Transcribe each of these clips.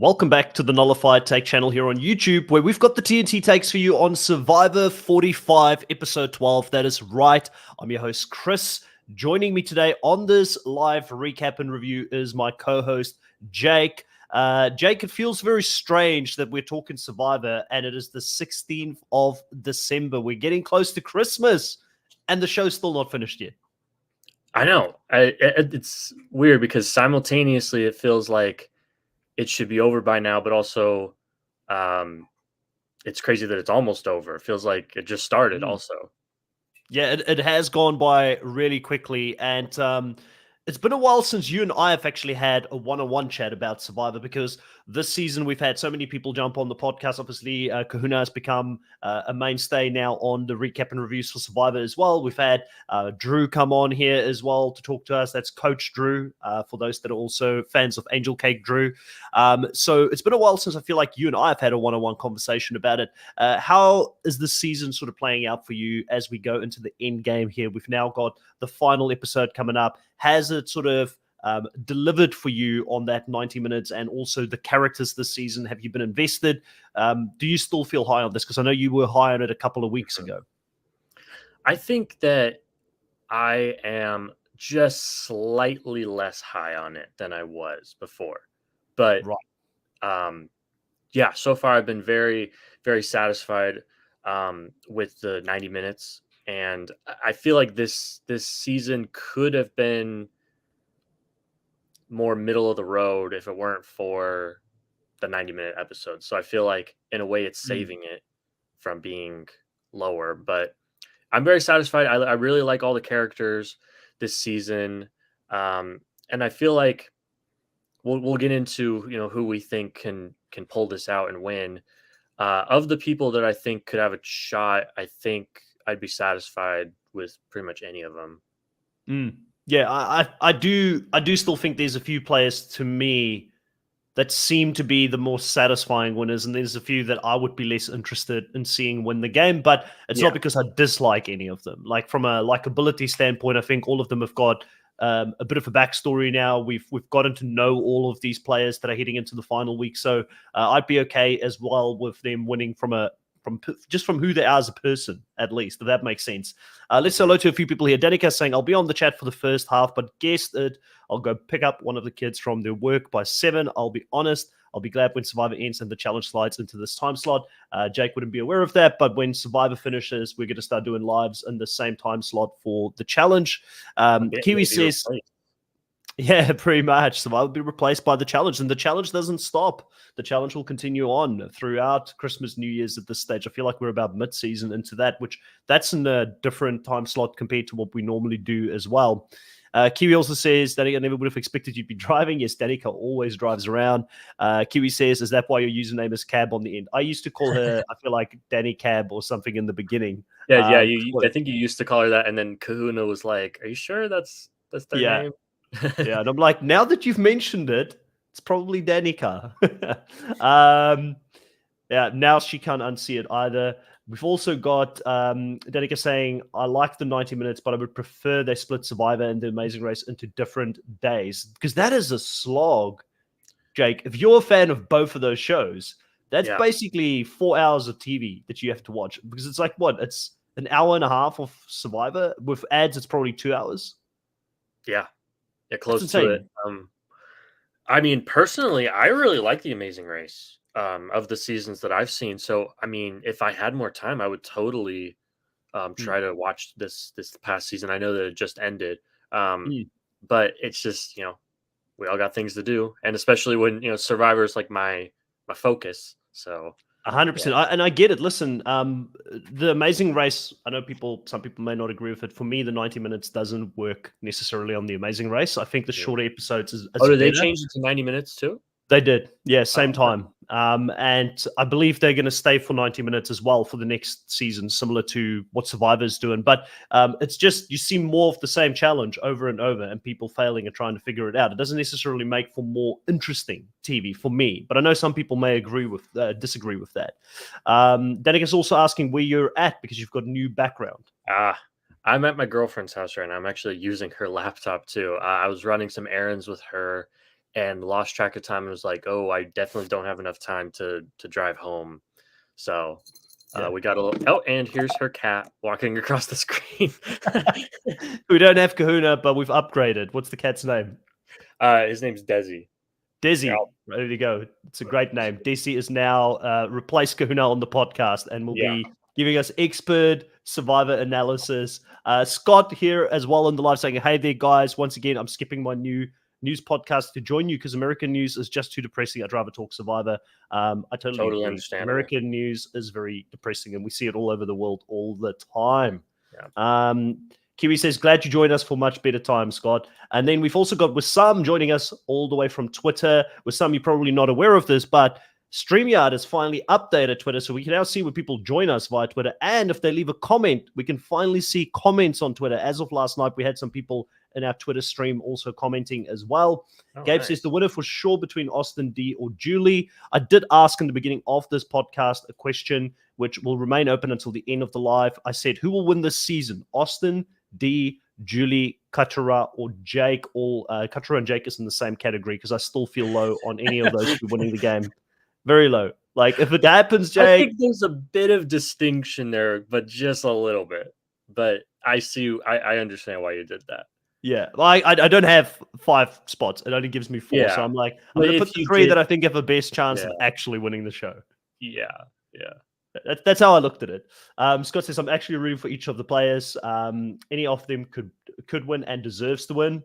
Welcome back to the Nullified Take channel here on YouTube, where we've got the TNT takes for you on Survivor 45, episode 12. That is right. I'm your host, Chris. Joining me today on this live recap and review is my co-host, Jake. Jake, it feels very strange that we're talking Survivor, and it is the 16th of December. We're getting close to Christmas, and the show's still not finished yet. I know. It's weird because simultaneously it feels like it should be over by now, but also it's crazy that it's almost over. It feels like it just started also. Yeah, it has gone by really quickly, and it's been a while since you and I have actually had a one-on-one chat about Survivor, because this season we've had so many people jump on the podcast. Obviously, Kahuna has become a mainstay now on the recap and reviews for Survivor as well. We've had Drew come on here as well to talk to us. That's Coach Drew, for those that are also fans of Angel Cake Drew. So it's been a while since I feel like you and I have had a one-on-one conversation about it. How is this season sort of playing out for you as we go into the end game here? We've now got the final episode coming up. Has it sort of delivered for you on that 90 minutes, and also the characters this season? Have you been invested? Do you still feel high on this? Because I know you were high on it a couple of weeks ago. I think that I am just slightly less high on it than I was before. But yeah, so far I've been very, very satisfied with the 90 minutes. And I feel like this season could have been more middle of the road if it weren't for the 90-minute episodes. So I feel like in a way it's saving it from being lower. But I'm very satisfied. I really like all the characters this season. And I feel like we'll get into, who we think can pull this out and win. Of the people that I think could have a shot, I think I'd be satisfied with pretty much any of them. Yeah, I do still think there's a few players to me that seem to be the more satisfying winners, and there's a few that I would be less interested in seeing win the game. But it's not because I dislike any of them. Like, from a likability standpoint, I think all of them have got a bit of a backstory now. We've gotten to know all of these players that are heading into the final week, so I'd be okay as well with them winning from who they are as a person, at least, if that makes sense. Let's say hello to a few people here. Danica saying, I'll be on the chat for the first half, but guessed it. I'll go pick up one of the kids from their work by 7. I'll be honest, I'll be glad when Survivor ends and the challenge slides into this time slot. Jake wouldn't be aware of that, but when Survivor finishes, we're going to start doing lives in the same time slot for the challenge. Kiwi says... Yeah, pretty much. So I would be replaced by the challenge, and the challenge doesn't stop. The challenge will continue on throughout Christmas, New Year's at this stage. I feel like we're about mid-season into that, that's in a different time slot compared to what we normally do as well. Kiwi also says, Danica, I never would have expected you'd be driving. Yes, Danica always drives around. Kiwi says, is that why your username is Cab on the end? I used to call her, I feel like, Danny Cab or something in the beginning. Yeah, I think you used to call her that, and then Kahuna was like, are you sure that's their name? Yeah, and I'm like, now that you've mentioned it, it's probably Danica. Yeah, now she can't unsee it either. We've also got Danica saying, I like the 90 minutes, but I would prefer they split Survivor and The Amazing Race into different days, because that is a slog, Jake. If you're a fan of both of those shows, that's basically 4 hours of TV that you have to watch, because it's like, what? It's an hour and a half of Survivor. With ads, it's probably 2 hours. Yeah, close to it. I mean, personally, I really like The Amazing Race of the seasons that I've seen. So, I mean, if I had more time, I would totally try to watch this past season. I know that it just ended, but it's just, we all got things to do, and especially when Survivor is like my focus. So 100%. And I get it. Listen, The Amazing Race, I know some people may not agree with it. For me, the 90 minutes doesn't work necessarily on The Amazing Race. I think the shorter episodes is did they change it to 90 minutes too? They did. Yeah, same time. And I believe they're going to stay for 90 minutes as well for the next season, similar to what Survivor's doing. But it's just, you see more of the same challenge over and over, and people failing and trying to figure it out. It doesn't necessarily make for more interesting TV for me, but I know some people may disagree with that. Danica's also asking where you're at, because you've got a new background. I'm at my girlfriend's house right now. I'm actually using her laptop too. I was running some errands with her, and lost track of time and was like, oh, I definitely don't have enough time to drive home. So we got a little. Oh, and here's her cat walking across the screen. We don't have Kahuna, but we've upgraded. What's the cat's name? His name's Desi. Desi. Ready to go. It's a great name. Desi is now replaced Kahuna on the podcast and will be giving us expert survivor analysis. Scott here as well on the live saying, hey there, guys. Once again, I'm skipping my new news podcast to join you because American news is just too depressing. I'd rather talk survivor. I totally agree. American news is very depressing and we see it all over the world all the time. Yeah. Kiwi says, glad you joined us for much better time, Scott. And then we've also got Wissam joining us all the way from Twitter. Wissam, you're probably not aware of this, but StreamYard has finally updated Twitter, so we can now see when people join us via Twitter. And if they leave a comment, we can finally see comments on Twitter. As of last night, we had some people in our Twitter stream also commenting as well. Gabe says, the winner for sure between Austin D or Julie. I did ask in the beginning of this podcast a question which will remain open until the end of the live. I said, who will win this season? Austin, D, Julie, Katura, or Jake? All Katura and Jake is in the same category because I still feel low on any of those two winning the game. Very low. Like if it happens, Jake, I think there's a bit of distinction there, but just a little bit. But I see. I understand why you did that. Yeah, I don't have 5 spots. It only gives me 4. So I'm like, I'm going to put the 3 that I think have the best chance of actually winning the show. Yeah. That's how I looked at it. Scott says, I'm actually rooting for each of the players. Any of them could win and deserves to win.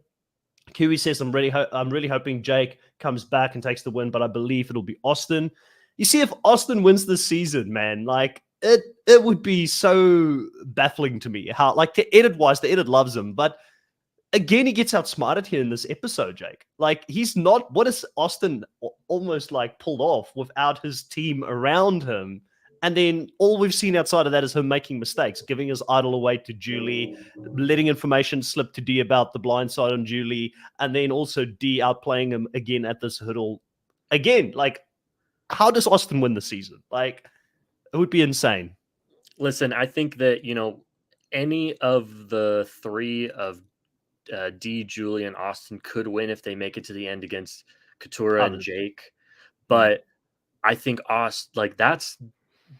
Kiwi says, I'm really hoping Jake comes back and takes the win, but I believe it'll be Austin. You see, if Austin wins this season, man, like it would be so baffling to me how, like, the edit loves him, but again, he gets outsmarted here in this episode, Jake. Like, he's not. What is Austin almost like pulled off without his team around him? And then all we've seen outside of that is him making mistakes, giving his idol away to Julie, letting information slip to D about the blind side on Julie, and then also D outplaying him again at this hurdle. Again, like, how does Austin win the season? Like, it would be insane. Listen, I think that, any of the 3 of D, Julie, and Austin could win if they make it to the end against Katura and Jake. But I think that's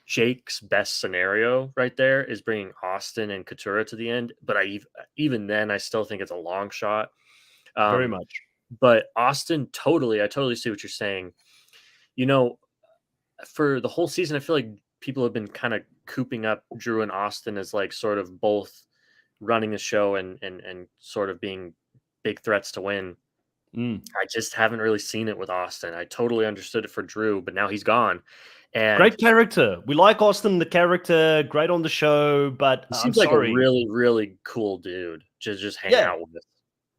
Jake's best scenario right there is bringing Austin and Katura to the end. But even then, I still think it's a long shot. Very much. But Austin, I totally see what you're saying. For the whole season, I feel like people have been kind of cooping up Drew and Austin as like sort of both running the show and sort of being big threats to win. I just haven't really seen it with Austin. I totally understood it for Drew, but now he's gone. And great character. We like Austin, the character, great on the show, but he seems like a really, really cool dude to just hang out with.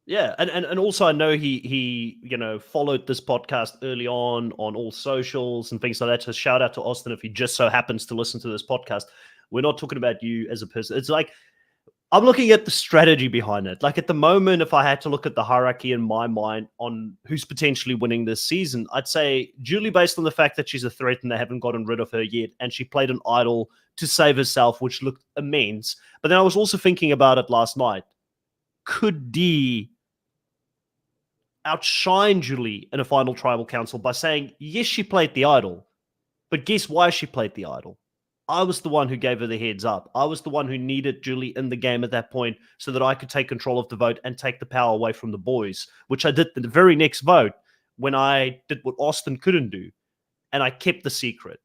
Yeah, and also I know he followed this podcast early on all socials and things like that. So shout out to Austin if he just so happens to listen to this podcast. We're not talking about you as a person. It's like I'm looking at the strategy behind it. Like at the moment, if I had to look at the hierarchy in my mind on who's potentially winning this season, I'd say Julie, based on the fact that she's a threat and they haven't gotten rid of her yet, and she played an idol to save herself, which looked immense. But then I was also thinking about it last night. Could D outshine Julie in a final tribal council by saying, yes, she played the idol, but guess why she played the idol? I was the one who gave her the heads up. I was the one who needed Julie in the game at that point so that I could take control of the vote and take the power away from the boys, which I did the very next vote when I did what Austin couldn't do. And I kept the secret.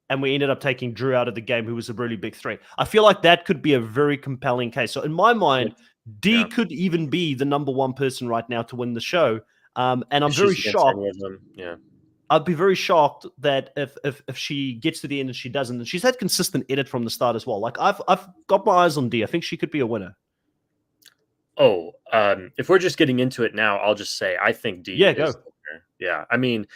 And we ended up taking Drew out of the game, who was a really big threat. I feel like that could be a very compelling case. So in my mind, D could even be the number 1 person right now to win the show. And I'm very shocked. Yeah. I'd be very shocked that if she gets to the end and she doesn't, and she's had consistent edit from the start as well. Like I've got my eyes on D. I think she could be a winner. Oh, if we're just getting into it now, I'll just say I think D is the winner. Yeah. I mean,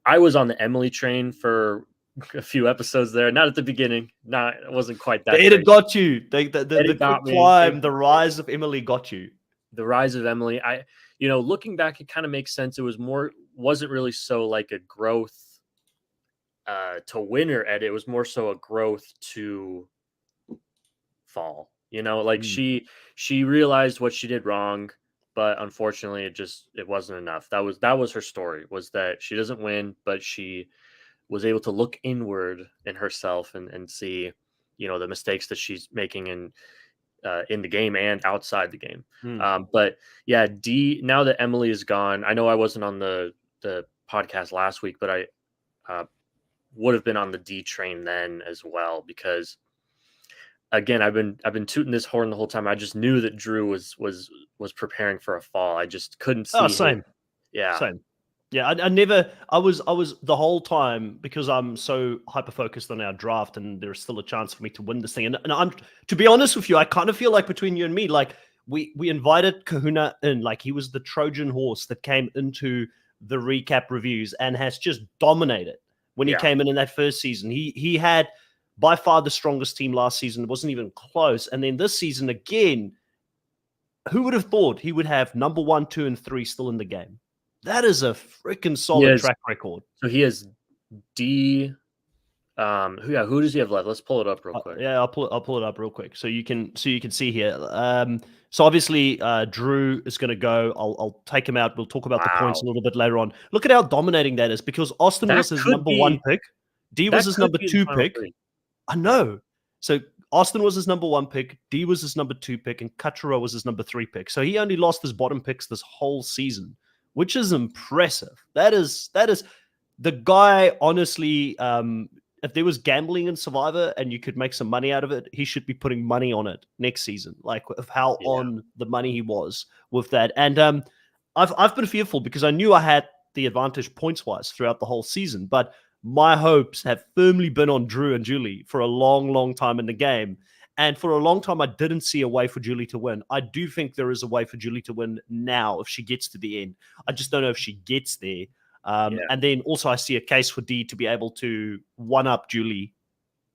I was on the Emily train for a few episodes there. Not at the beginning. It wasn't quite that. The edit got you. The climb, the rise of Emily got you. The rise of Emily. Looking back, it kind of makes sense. It wasn't really so like a growth to win or edit. It was more so a growth to fall. Like she realized what she did wrong. but unfortunately, it wasn't enough. That was her story, was that she doesn't win, but she was able to look inward in herself and see, the mistakes that she's making in the game and outside the game. But yeah, D. Now that Emily is gone, I know I wasn't on the podcast last week, but I would have been on the D train then as well, because again, I've been tooting this horn the whole time. I just knew that Drew was preparing for a fall. I just couldn't see same. him. Yeah. Same. Yeah, I was the whole time, because I'm so hyper focused on our draft and there's still a chance for me to win this thing. And I'm, to be honest with you, I kind of feel like between you and me, like we invited Kahuna in, like he was the Trojan horse that came into the recap reviews and has just dominated when he came in that first season. He had by far the strongest team last season. It wasn't even close. And then this season again, who would have thought he would have number 1, 2, and 3 still in the game? That is a freaking solid track record. So he has D. Who does he have left? Let's pull it up real quick. I'll pull it up real quick so you can see here. So obviously Drew is going to go. I'll take him out. We'll talk about the points a little bit later on. Look at how dominating that is, because Austin was his number 1 pick. D was his number 2 pick. I know. So Austin was his number 1 pick. D was his number 2 pick, and Kachura was his number 3 pick. So he only lost his bottom picks this whole season, which is impressive. That is the guy, honestly. If there was gambling in Survivor and you could make some money out of it, he should be putting money on it next season, like of how on the money he was with that. And I've been fearful because I knew I had the advantage points wise throughout the whole season, but my hopes have firmly been on Drew and Julie for a long, long time in the game. And for a long time, I didn't see a way for Julie to win. I do think there is a way for Julie to win now if she gets to the end. I just don't know if she gets there. And then also I see a case for D to be able to one-up Julie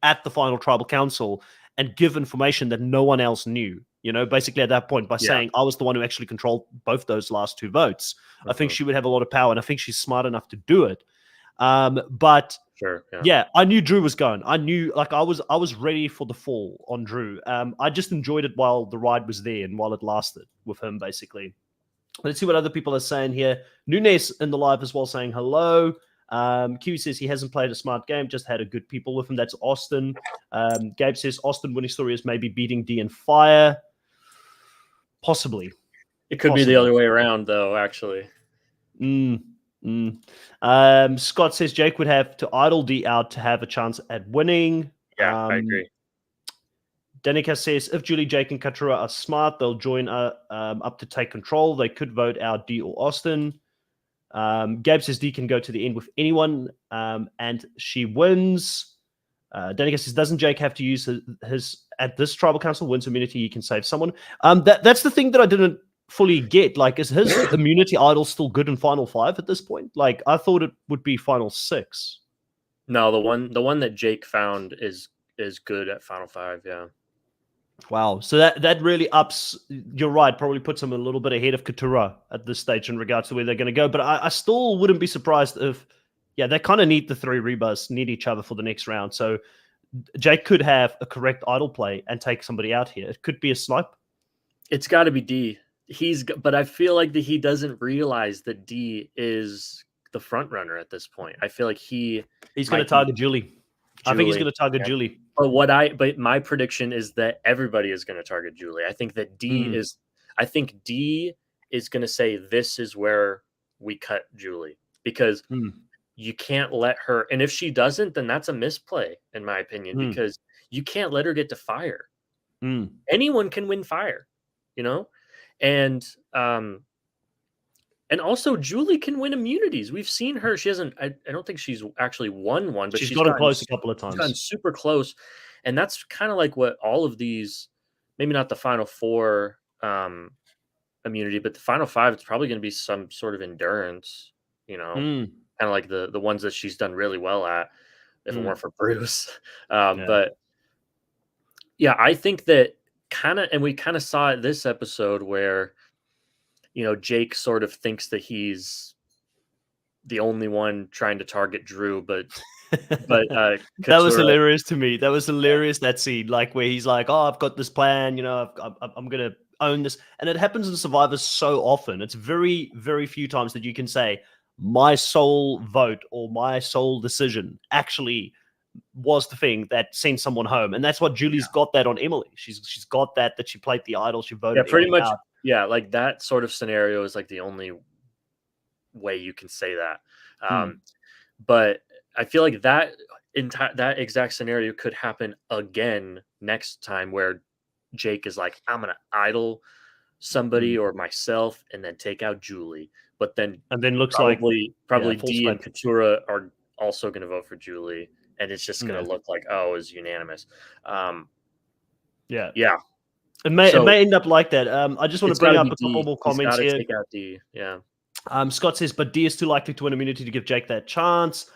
at the final tribal council and give information that no one else knew, basically at that point by saying I was the one who actually controlled both those last 2 votes. I think she would have a lot of power, and I think she's smart enough to do it. But sure, I knew Drew was going. I knew, like, I was ready for the fall on Drew. I just enjoyed it while the ride was there and while it lasted with him, basically. Let's see what other people are saying here. Nunes in the live as well saying hello. Kiwi says he hasn't played a smart game, just had a good people with him. That's Austin. Gabe says Austin winning story is maybe beating D and Fire. Possibly. It could be the other way around, though, actually. Scott says Jake would have to idle D out to have a chance at winning. Yeah, I agree. Danica says if Julie, Jake, and Katura are smart, they'll join up to take control. They could vote out D or Austin. Gabe says D can go to the end with anyone, and she wins. Danica says, doesn't Jake have to use his at this tribal council wins immunity? He can save someone. That's the thing that I didn't fully get. Like, is his immunity idol still good in Final 5 at this point? Like, I thought it would be Final 6. No, the one that Jake found is good at Final 5. Yeah. Wow. So that really ups, you're right, probably puts him a little bit ahead of Katura at this stage in regards to where they're going to go. But I still wouldn't be surprised if, they kind of need the 3 Rebus, need each other for the next round. So Jake could have a correct idle play and take somebody out here. It could be a snipe. It's got to be D. But I feel like that he doesn't realize that D is the front runner at this point. I feel like he's going to target Julie. I think he's going to target Julie. But my prediction is that everybody is going to target Julie. I think that D is going to say this is where we cut Julie, because you can't let her. And if she doesn't, then that's a misplay, in my opinion, because you can't let her get to fire. Anyone can win fire, and also Julie can win immunities. We've seen her. She hasn't. I don't think she's actually won one, but she's gotten close a couple of times. She's gotten super close, and that's kind of like what all of these. Maybe not the Final 4 immunity, but the Final 5. It's probably going to be some sort of endurance. Kind of like the ones that she's done really well at. If it weren't for Bruce, but yeah, I think that and we kind of saw it this episode where. Jake sort of thinks that he's the only one trying to target Drew, but that was hilarious to me. That was hilarious. That scene, like where he's like, "Oh, I've got this plan. I'm gonna own this. And it happens in Survivor so often. It's very, very few times that you can say, my sole vote or my sole decision actually was the thing that sent someone home. And that's what Julie's got that on Emily. She's got that she played the idol. She voted pretty Emily much. out. Yeah, like that sort of scenario is like the only way you can say that. But I feel like that exact scenario could happen again next time, where Jake is like, I'm gonna idol somebody or myself and then take out Julie. But then looks probably like Dee and Katura are also gonna vote for Julie, and it's just gonna look like, oh, it's unanimous. Yeah. It may end up like that. I just want to bring up a couple more comments here. Take out D. Yeah. Scott says, but D is too likely to win immunity to give Jake that chance.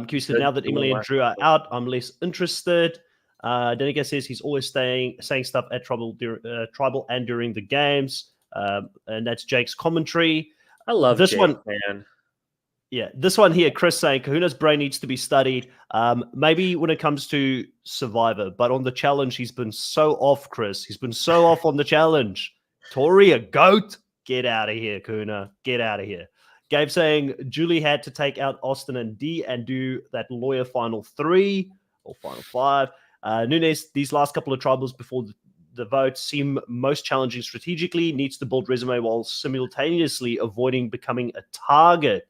Q said, now that Emily and Drew are out, I'm less interested. Danica says he's always saying stuff at Tribal and during the games. And that's Jake's commentary. I love this Jake, one, man. Yeah, this one here, Chris saying Kahuna's brain needs to be studied. Maybe when it comes to Survivor, but on the challenge, he's been so off, Chris. He's been so off on the challenge. Tori, a goat? Get out of here, Kahuna. Get out of here. Gabe saying Julie had to take out Austin and D and do that lawyer final 3 or final 5. Nunes, these last couple of tribals before the vote seem most challenging strategically, needs to build resume while simultaneously avoiding becoming a target.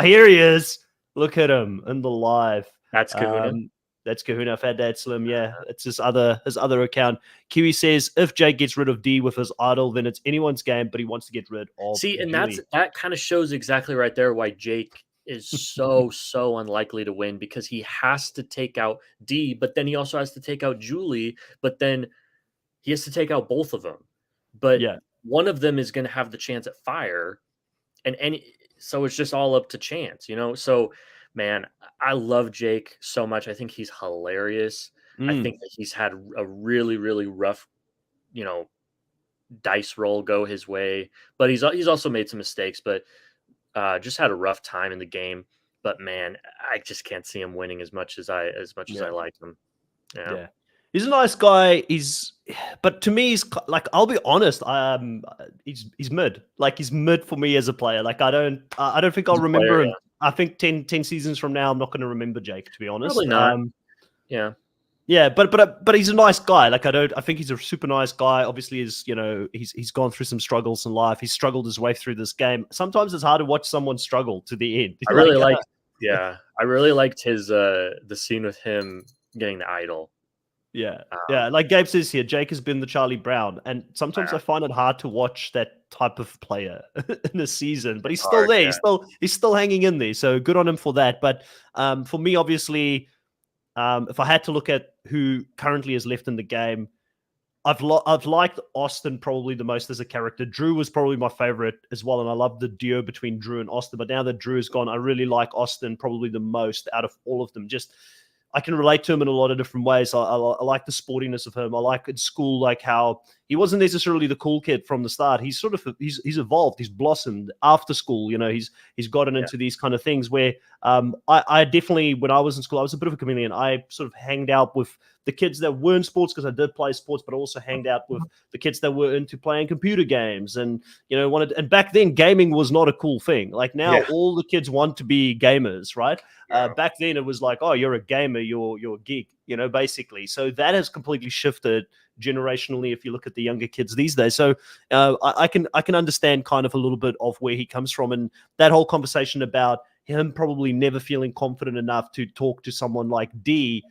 Here he is. Look at him in the live. That's Kahuna. That's Kahuna. Fat Dad Slim. Yeah, it's his other account. Kiwi says if Jake gets rid of D with his idol, then it's anyone's game. But he wants to get rid of. See, and Julie. that kind of shows exactly right there why Jake is so unlikely to win, because he has to take out D, but then he also has to take out Julie, but then he has to take out both of them. But one of them is going to have the chance at fire, so it's just all up to chance, So, man, I love Jake so much. I think he's hilarious. I think that he's had a really, really rough, dice roll go his way, but he's also made some mistakes, but just had a rough time in the game. But man, I just can't see him winning as much as I like him. Yeah. He's a nice guy. But to me, he's like, I'll be honest. He's mid. Like, he's mid for me as a player. Like, I don't think I'll remember him. I think 10 seasons from now, I'm not going to remember Jake, to be honest. Probably not. Yeah, but he's a nice guy. Like, I think he's a super nice guy. Obviously, he's gone through some struggles in life. He's struggled his way through this game. Sometimes it's hard to watch someone struggle to the end. I really liked his the scene with him getting the idol. Yeah. Like Gabe says here, Jake has been the Charlie Brown, and sometimes I find it hard to watch that type of player in a season. But he's still there. Yeah. He's still hanging in there. So good on him for that. But for me, obviously, if I had to look at who currently is left in the game, I've liked Austin probably the most as a character. Drew was probably my favorite as well, and I love the duo between Drew and Austin. But now that Drew is gone, I really like Austin probably the most out of all of them. Just I can relate to him in a lot of different ways. I like the sportiness of him. I like at school, like how he wasn't necessarily the cool kid from the start. He's sort of he's evolved. He's blossomed after school. He's gotten into these kind of things where I definitely, when I was in school, I was a bit of a chameleon. I sort of hanged out with the kids that were in sports because I did play sports, but I also hanged out with the kids that were into playing computer games and and back then gaming was not a cool thing. Like now all the kids want to be gamers, right? Back then it was like, oh, you're a gamer, you're a geek, basically. So that has completely shifted generationally if you look at the younger kids these days. So I can understand kind of a little bit of where he comes from, and that whole conversation about him probably never feeling confident enough to talk to someone like D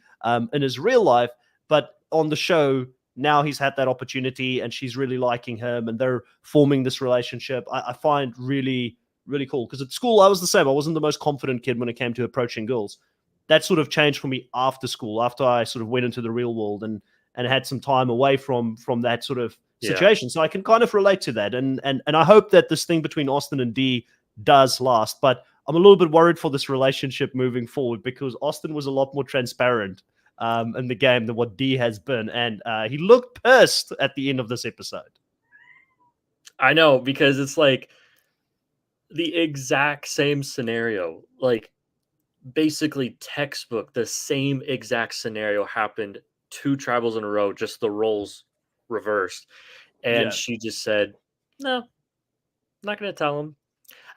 in his real life, but on the show now he's had that opportunity and she's really liking him and they're forming this relationship. I find really, really cool, because at school I was the same. I wasn't the most confident kid when it came to approaching girls. That sort of changed for me after school, after I sort of went into the real world and had some time away from that sort of situation. So I can kind of relate to that. And I hope that this thing between Austin and D does last, but I'm a little bit worried for this relationship moving forward, because Austin was a lot more transparent in the game than what D has been. And he looked pissed at the end of this episode. I know, because it's like the exact same scenario, like basically textbook, the same exact scenario happened 2 tribals in a row, just the roles reversed. And she just said, "No, not going to tell him."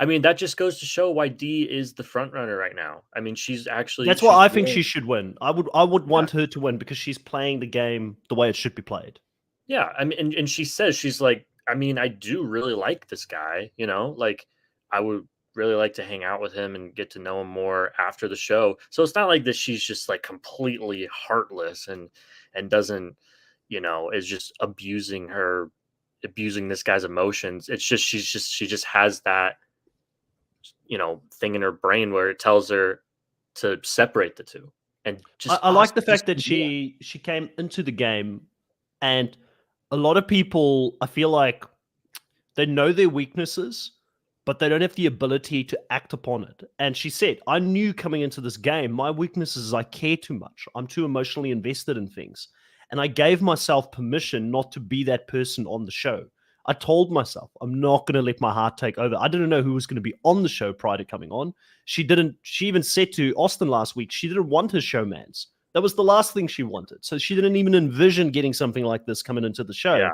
I mean, that just goes to show why D is the front runner right now. I mean, she's why I think willing. she should win. I would Yeah. want her to win because she's playing the game the way it should be played. Yeah, I mean, and she says, she's like, I mean, I do really like this guy, like I would really like to hang out with him and get to know him more after the show. So it's not like that she's just like completely heartless and doesn't, is just abusing this guy's emotions. It's just she just has that, thing in her brain where it tells her to separate the two. And just I like the Austin just fact that can do that. she came into the game, and a lot of people, I feel like, they know their weaknesses, but they don't have the ability to act upon it. And she said, I knew coming into this game, my weakness is I care too much. I'm too emotionally invested in things. And I gave myself permission not to be that person on the show. I told myself, I'm not going to let my heart take over. I didn't know who was going to be on the show prior to coming on. She even said to Austin last week, she didn't want her showmans. That was the last thing she wanted. So she didn't even envision getting something like this coming into the show. Yeah.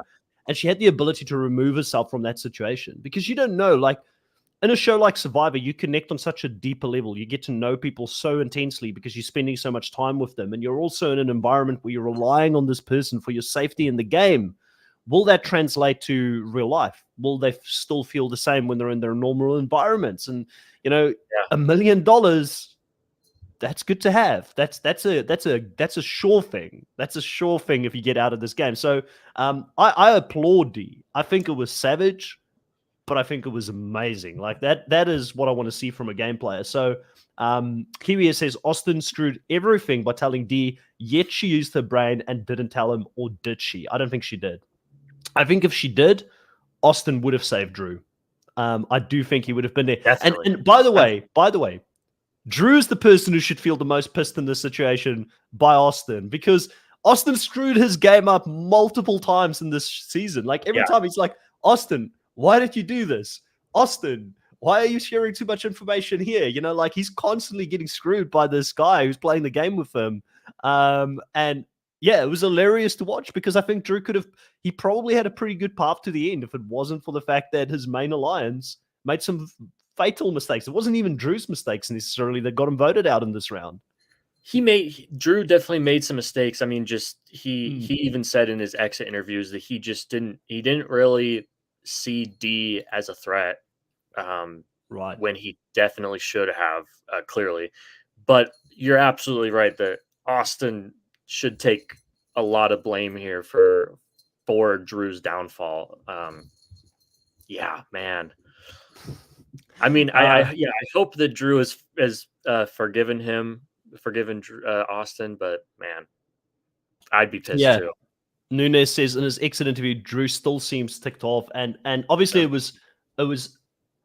And she had the ability to remove herself from that situation because you don't know, like in a show like Survivor, you connect on such a deeper level. You get to know people so intensely because you're spending so much time with them. And you're also in an environment where you're relying on this person for your safety in the game. Will that translate to real life? Will they still feel the same when they're in their normal environments? And, $1 million, that's good to have. That's a sure thing. That's a sure thing if you get out of this game. So I applaud D. I think it was savage, but I think it was amazing. Like that is what I want to see from a game player. So Kiwi says Austin screwed everything by telling D, yet she used her brain and didn't tell him, or did she? I don't think she did. I think if she did, Austin would have saved Drew. I do think he would have been there. Definitely. And by the way, Drew's the person who should feel the most pissed in this situation by Austin, because Austin screwed his game up multiple times in this season. Like every time he's like, Austin, why did you do this? Austin, why are you sharing too much information here? Like he's constantly getting screwed by this guy who's playing the game with him. And yeah, it was hilarious to watch because I think Drew he probably had a pretty good path to the end if it wasn't for the fact that his main alliance made some fatal mistakes. It wasn't even Drew's mistakes necessarily that got him voted out in this round. Drew definitely made some mistakes. I mean, just he even said in his exit interviews that he didn't really see D as a threat. Right. When he definitely should have, clearly. But you're absolutely right that Austin should take a lot of blame here for Drew's downfall. Yeah, man. I mean, I hope that Drew has forgiven Austin, but man, I'd be pissed too. Nunes says in his exit interview, Drew still seems ticked off, and obviously it was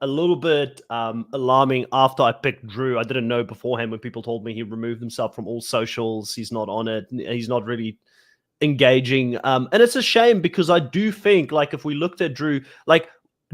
a little bit alarming after I picked Drew. I didn't know beforehand when people told me he removed himself from all socials. He's not on it. He's not really engaging, and it's a shame because I do think, like, if we looked at Drew, like,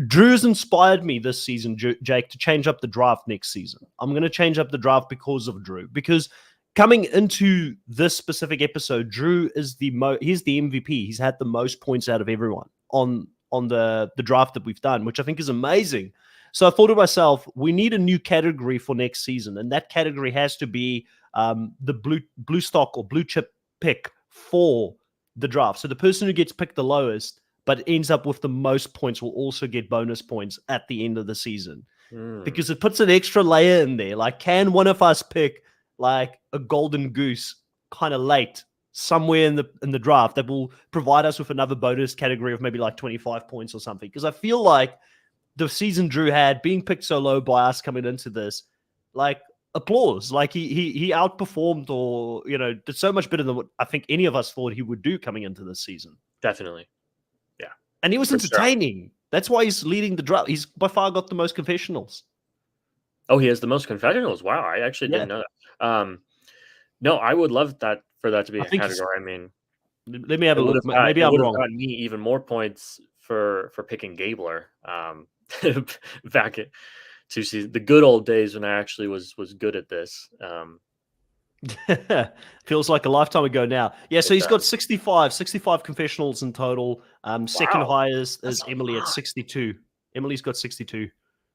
Drew's inspired me this season, Jake, to change up the draft next season. I'm going to change up the draft because of Drew, because coming into this specific episode, Drew is he's the MVP. He's had the most points out of everyone on the draft that we've done, which I think is amazing. So I thought to myself, we need a new category for next season, and that category has to be the blue stock or blue chip pick for the draft. So the person who gets picked the lowest but ends up with the most points will also get bonus points at the end of the season, because it puts an extra layer in there. Like, can one of us pick like a golden goose kind of late somewhere in the draft that will provide us with another bonus category of maybe like 25 points or something? Because I feel like the season Drew had, being picked so low by us coming into this, like, applause. Like he outperformed, or did so much better than what I think any of us thought he would do coming into this season. Definitely. Yeah. And he was entertaining. Sure. That's why he's leading the draft. He's by far got the most confessionals. Oh, he has the most confessionals. Wow, I actually didn't know that. No, I would love that for that to be a category. I mean, let me have a look. Maybe I'm wrong. Gotten me even more points for picking Gabler. Back at the good old days when I actually was good at this. Feels like a lifetime ago now. Yeah, so It he's got does. 65 confessionals in total. Second Wow, highest that's is a Emily at lot. 62. Emily's got 62.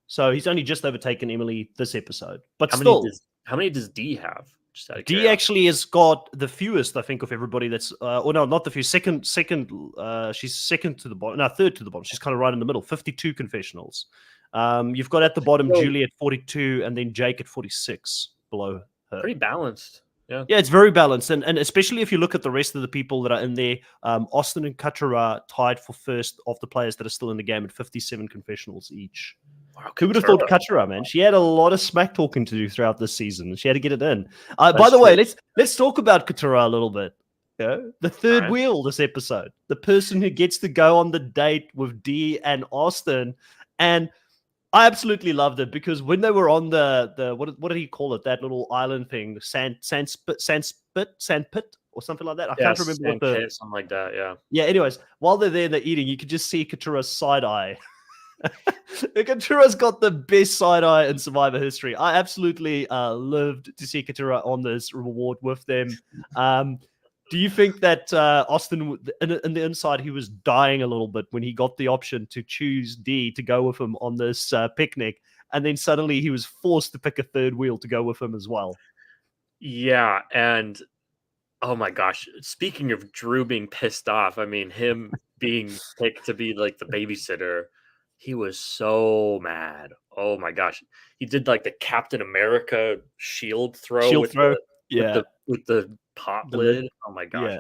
So he's only just overtaken Emily this episode. But How many still, does how many does D have? Just out of D curiosity. actually has got the fewest, I think, of everybody that's or no, not the fewest. She's second to the bottom. No, third to the bottom. She's kind of right in the middle. 52 confessionals. You've got at the bottom So Julie at 42 and then Jake at 46 below her. pretty balanced. Yeah. Yeah, it's very balanced, and especially if you look at the rest of the people that are in there, Austin and Kutcher are tied for first of the players that are still in the game at 57 confessionals each. Wow, Who would have thought Katura. Kutcher, man? She had a lot of smack talking to do throughout this season, and she had to get it in. By That's the way, true. let's talk about Kutcher a little bit. Yeah, the third Alright. wheel this episode, the person who gets to go on the date with Dee and Austin, and I absolutely loved it because when they were on the what did he call it? That little island thing, sandpit or something like that. I can't Yes, remember what and the Kit, something like that. Yeah. yeah. Anyways, while they're there, they're eating. You could just see Katura's side eye. Katura's got the best side eye in Survivor history. I absolutely lived to see Katura on this reward with them. Do you think that Austin, in the inside, he was dying a little bit when he got the option to choose D to go with him on this picnic, and then suddenly he was forced to pick a third wheel to go with him as well? Yeah, and oh my gosh, speaking of Drew being pissed off, I mean him being picked to be like the babysitter, he was so mad. Oh my gosh. He did like the Captain America shield throw Shield throw, yeah, with the pot the lid, lid. Oh my gosh.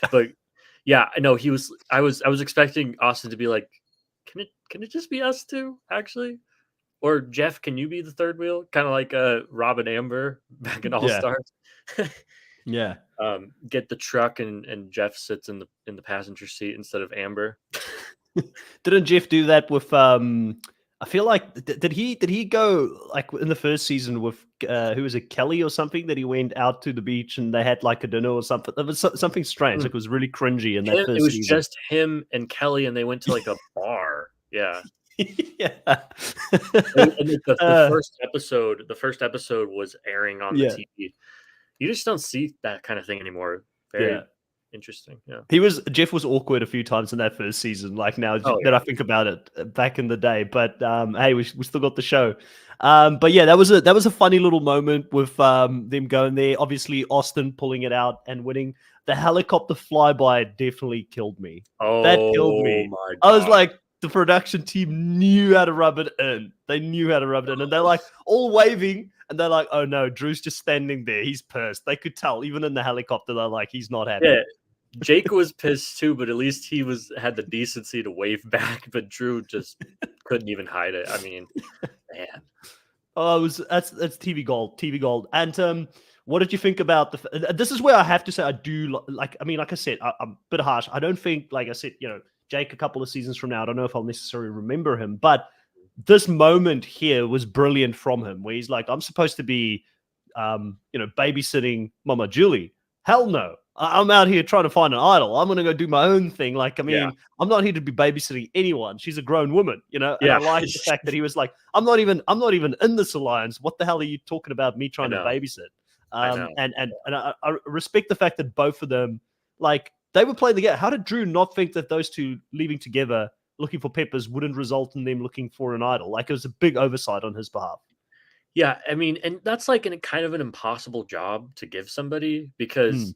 yeah. But yeah, I know I was expecting Austin to be like, can it just be us two, actually? Or Jeff, can you be the third wheel? Kind of like Rob and Amber back in All Yeah, Stars. yeah. Get the truck and Jeff sits in the passenger seat instead of Amber. Didn't Jeff do that with I feel like did he go like in the first season with who was it, Kelly or something, that he went out to the beach and they had like a dinner or something? It was something strange. Mm. Like, it was really cringy in that It first was season. just him and Kelly, and they went to like a bar. Yeah. Yeah. And like the first episode was airing on the Yeah. TV. You just don't see that kind of thing anymore. Yeah. Very interesting. Yeah. Jeff was awkward a few times in that first season, like now Oh that I yeah. think about it back in the day. But hey, we still got the show. But yeah, that was a funny little moment with them going there. Obviously, Austin pulling it out and winning. The helicopter flyby definitely killed me. That killed Oh me. my I was god. like, the production team knew how to rub it in. They knew how to rub it in, and they're like all waving, and they're like, "Oh no, Drew's just standing there. He's pissed." They could tell, even in the helicopter. They're like, "He's not happy." Yeah. Jake was pissed too, but at least he had the decency to wave back. But Drew just couldn't even hide it. I mean, man. Oh, that's TV gold, TV gold. And what did you think about this is where I have to say I do like. I mean, like I said, I'm a bit harsh. I don't think, like I said, Jake a couple of seasons from now, I don't know if I'll necessarily remember him, but this moment here was brilliant from him, where he's like, "I'm supposed to be, babysitting Mama Julie. Hell no." I'm out here trying to find an idol. I'm going to go do my own thing. Like, I mean, Yeah. I'm not here to be babysitting anyone. She's a grown woman, And I Yeah. like the fact that he was like, I'm not even in this alliance. What the hell are you talking about me trying to know. babysit? I know. And I respect the fact that both of them, like, they were playing the game. How did Drew not think that those two leaving together, looking for Peppers, wouldn't result in them looking for an idol? Like, it was a big oversight on his behalf. Yeah, I mean, and that's like kind of an impossible job to give somebody because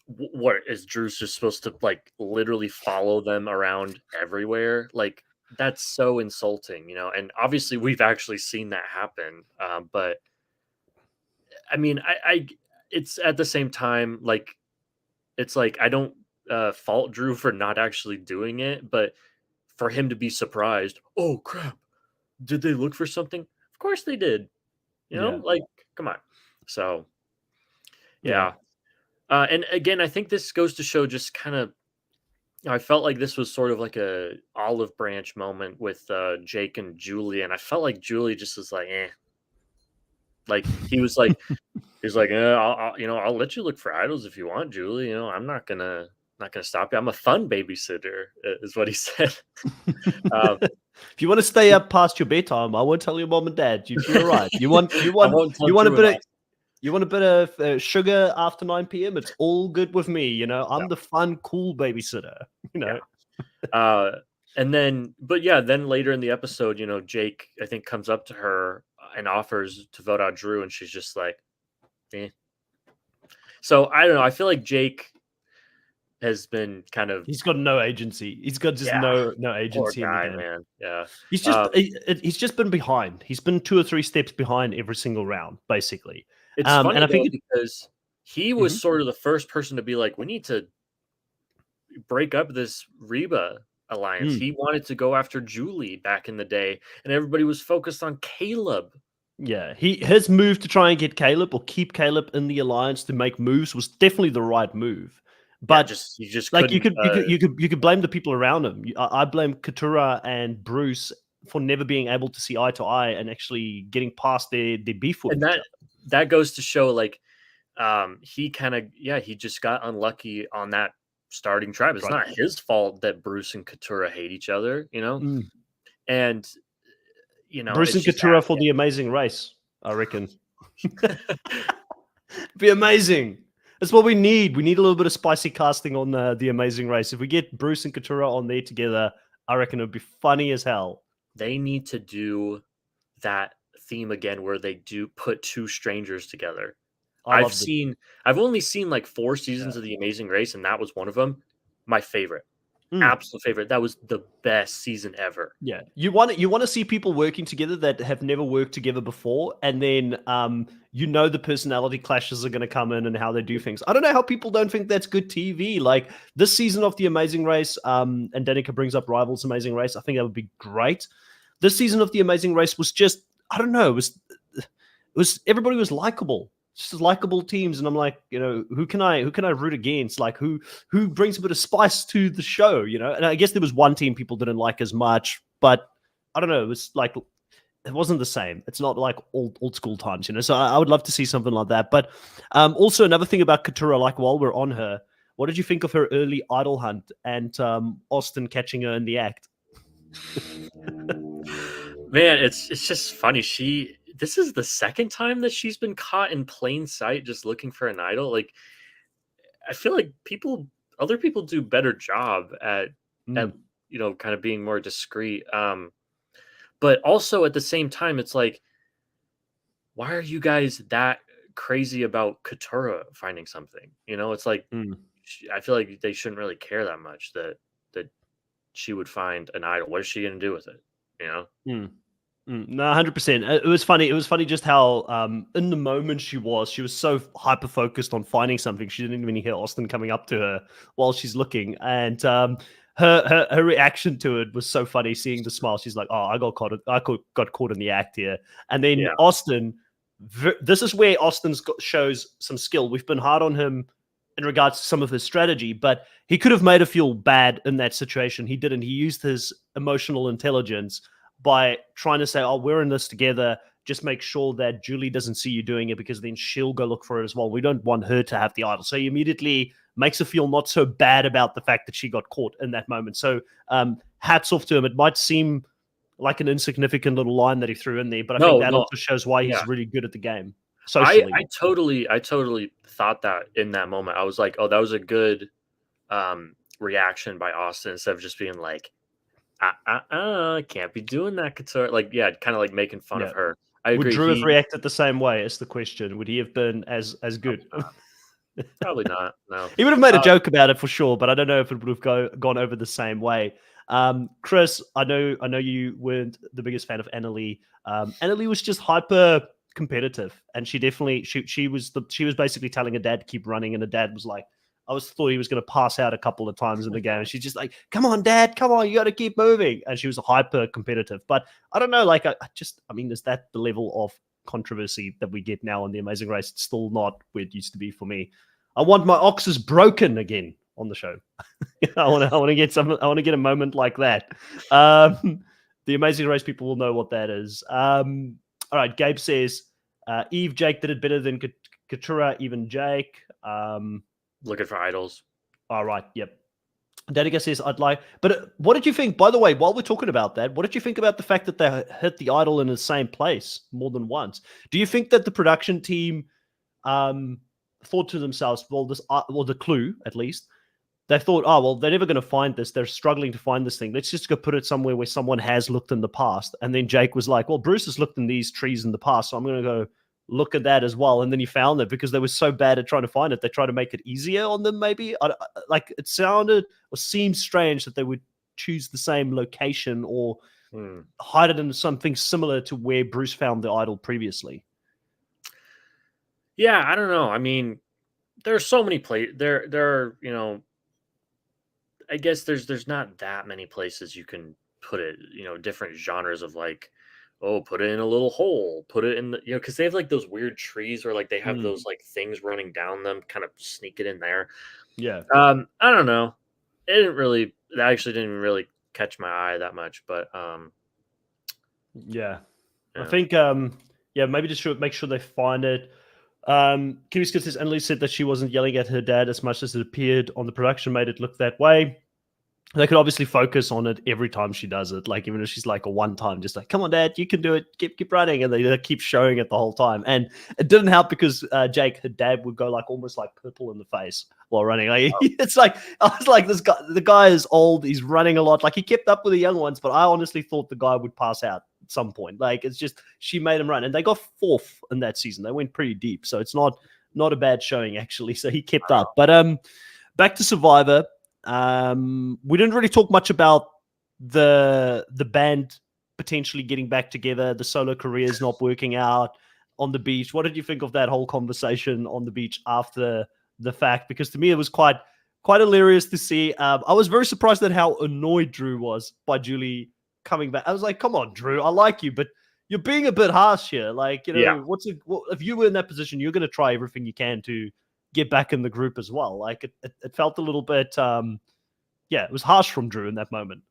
what is Drew's just supposed to like literally follow them around everywhere? Like that's so insulting, And obviously, we've actually seen that happen. But I mean, it's at the same time like it's like I don't fault Drew for not actually doing it, but for him to be surprised, oh crap, did they look for something? Of course they did. Yeah. Like, come on. So, Yeah. yeah. And again, I think this goes to show just kind of, I felt like this was sort of like a olive branch moment with Jake and Julie, and I felt like Julie just was like, eh. Like he's like, I'll let you look for idols if you want, Julie. I'm not gonna stop you. I'm a fun babysitter, is what he said. If you want to stay up past your bedtime, I won't tell your mom and dad. You're right. You want I won't tell a Drew bit and of You want a bit of sugar after 9 p.m.? It's all good with me. You know, I'm the fun, cool babysitter. You know. And then, but yeah, then later in the episode, you know, Jake, I think, comes up to her and offers to vote out Drew, and she's just like, eh. So I don't know. I feel like Jake has been kind of, He's got no agency. He's got just no agency in the game. Man. Yeah. He's just been behind. He's been 2 or 3 steps behind every single round, basically. It's funny and I think because he was sort of the first person to be like, we need to break up this Reba alliance. He wanted to go after Julie back in the day, and everybody was focused on Caleb. Yeah, his move to try and get Caleb or keep Caleb in the alliance to make moves was definitely the right move. But you just like you could blame the people around him. I blame Katura and Bruce for never being able to see eye to eye and actually getting past their beef with and that goes to show like he kind of he just got unlucky on that starting tribe. It's not his fault that Bruce and Katura hate each other, you know. And you know, Bruce and Katura for the Amazing Race, I reckon. Be amazing. That's what we need. We need a little bit of spicy casting on the Amazing Race. If we get Bruce and Katura on there together, I reckon it would be funny as hell. They need to do that theme again where they do put 2 strangers together. I've only seen like 4 seasons of The Amazing Race, and that was one of them. My favorite. Absolute favorite. That was the best season ever. Yeah, you want to see people working together that have never worked together before, and then you know the personality clashes are going to come in and how they do things. I don't know how people don't think that's good TV. Like this season of The Amazing Race, and Danica brings up Rivals Amazing Race. I think that would be great. This season of The Amazing Race was just, I don't know, it was everybody was likable. Just likable teams, and I'm like, you know, who can I root against? Like, who brings a bit of spice to the show, you know? And I guess there was one team people didn't like as much, but I don't know. It was like it wasn't the same. It's not like old school times, you know. So I would love to see something like that. But also another thing about Katura, like while we're on her, what did you think of her early idol hunt and Austin catching her in the act? Man, it's just funny. This is the second time that she's been caught in plain sight just looking for an idol. Like, I feel like other people do better job at you know, kind of being more discreet. But also at the same time, it's like, why are you guys that crazy about Katura finding something? You know, it's like I feel like they shouldn't really care that much that she would find an idol. What is she going to do with it? You know. No, 100%. It was funny. It was funny just how in the moment she was so hyper focused on finding something. She didn't even hear Austin coming up to her while she's looking, and her reaction to it was so funny. Seeing the smile, she's like, "Oh, I got caught in the act here." And then Austin, this is where Austin shows some skill. We've been hard on him in regards to some of his strategy, but he could have made her feel bad in that situation. He didn't. He used his emotional intelligence by trying to say, "Oh, we're in this together. Just make sure that Julie doesn't see you doing it, because then she'll go look for it as well. We don't want her to have the idol." So he immediately makes her feel not so bad about the fact that she got caught in that moment. So hats off to him. It might seem like an insignificant little line that he threw in there, but I think that also shows why he's really good at the game. Socially. I totally thought that in that moment. I was like, oh, that was a good reaction by Austin, instead of just being like, can't be doing that, Katura. Like, kind of like making fun of her. I agree. Would Drew have reacted the same way? Is the question. Would he have been as good? Probably not. No. He would have made a joke about it for sure, but I don't know if it would have gone over the same way. Chris, I know you weren't the biggest fan of Annalie. Annalie was just hyper competitive, and she definitely she was basically telling her dad to keep running, and her dad was like, thought he was going to pass out a couple of times in the game. And she's just like, "Come on, Dad, come on, you got to keep moving." And she was hyper competitive. But I don't know, like, I mean, is that the level of controversy that we get now on The Amazing Race? It's still not where it used to be for me. I want my oxes broken again on the show. I want to get a moment like that. The Amazing Race people will know what that is. All right, Gabe says, Eve, Jake did it better than Katura, even Jake. Looking for idols. All right. Yep. Danica says, but what did you think, by the way, while we're talking about that, what did you think about the fact that they hit the idol in the same place more than once? Do you think that the production team thought to themselves, well, the clue at least, they thought, oh, well, they're never going to find this. They're struggling to find this thing. Let's just go put it somewhere where someone has looked in the past. And then Jake was like, well, Bruce has looked in these trees in the past, so I'm going to go look at that as well. And then he found it because they were so bad at trying to find it. They tried to make it easier on them, maybe. Like, it sounded or seemed strange that they would choose the same location or hide it in something similar to where Bruce found the idol previously. Yeah, I don't know. I mean, there are so many places. There are, you know, I guess there's not that many places you can put it. You know, different genres of like, oh, put it in a little hole, put it in the, you know, because they have like those weird trees or like they have those like things running down them, kind of sneak it in there. Yeah. I don't know. That actually didn't really catch my eye that much, but yeah. I think maybe just make sure they find it. Kiwiska says Annalise said that she wasn't yelling at her dad as much as it appeared on the production made it look that way. They could obviously focus on it every time she does it, like even if she's like a one time, just like, come on, Dad, you can do it, keep running, and they keep showing it the whole time. And it didn't help because Jake, her dad, would go like almost like purple in the face while running. Like it's like I was like, the guy is old, he's running a lot. Like he kept up with the young ones, but I honestly thought the guy would pass out at some point. Like it's just she made him run, and they got 4th in that season. They went pretty deep, so it's not a bad showing actually. So he kept up, but back to Survivor. We didn't really talk much about the band potentially getting back together, the solo careers not working out on the beach. What did you think of that whole conversation on the beach after the fact? Because to me, it was quite hilarious to see. I was very surprised at how annoyed Drew was by Julie coming back. I was like, come on, Drew, I like you, but you're being a bit harsh here. Like, you know, if you were in that position, you're going to try everything you can to get back in the group as well. Like it felt a little bit it was harsh from Drew in that moment.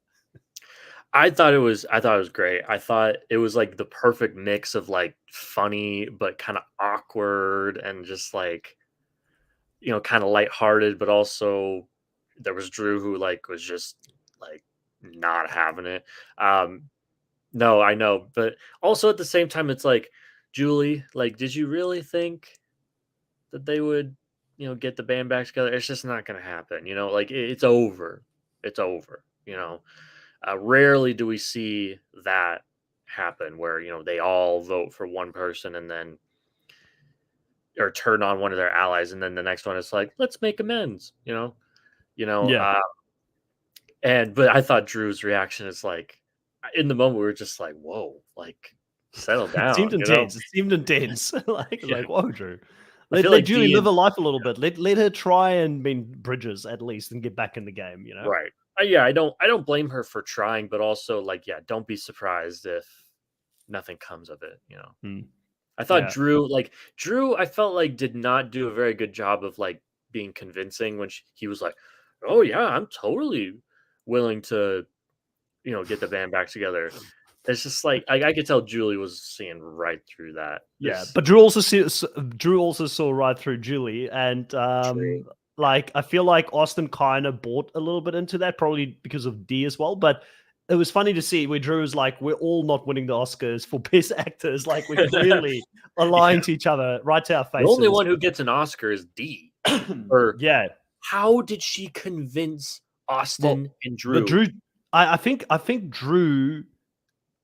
I thought it was great. I thought it was like the perfect mix of like funny but kind of awkward and just like, you know, kind of lighthearted, but also there was Drew who like was just like not having it. No, I know, but also at the same time it's like, Julie, like, did you really think that they would, you know, get the band back together? It's just not going to happen. You know, like it's over. It's over. You know, rarely do we see that happen where, you know, they all vote for one person and then, or turn on one of their allies. And then the next one is like, let's make amends, Yeah. But I thought Drew's reaction is like, in the moment, we were just like, whoa, like, settle down. It seemed intense. It seemed intense. like whoa, Drew. Let like Julie live her life a little bit. Let her try and mend bridges at least and get back in the game, you know? Right. I don't blame her for trying, but also like, don't be surprised if nothing comes of it, you know? I thought Drew, I felt like did not do a very good job of like being convincing when he was like, oh yeah, I'm totally willing to, you know, get the band back together. It's just like I could tell Julie was seeing right through that. But Drew also saw right through Julie, and like I feel like Austin kind of bought a little bit into that, probably because of D as well. But it was funny to see where Drew was like, "We're all not winning the Oscars for best actors. Like we're clearly aligned to each other, right to our faces." The only one who gets an Oscar is D. How did she convince Austin and Drew? But Drew, I think Drew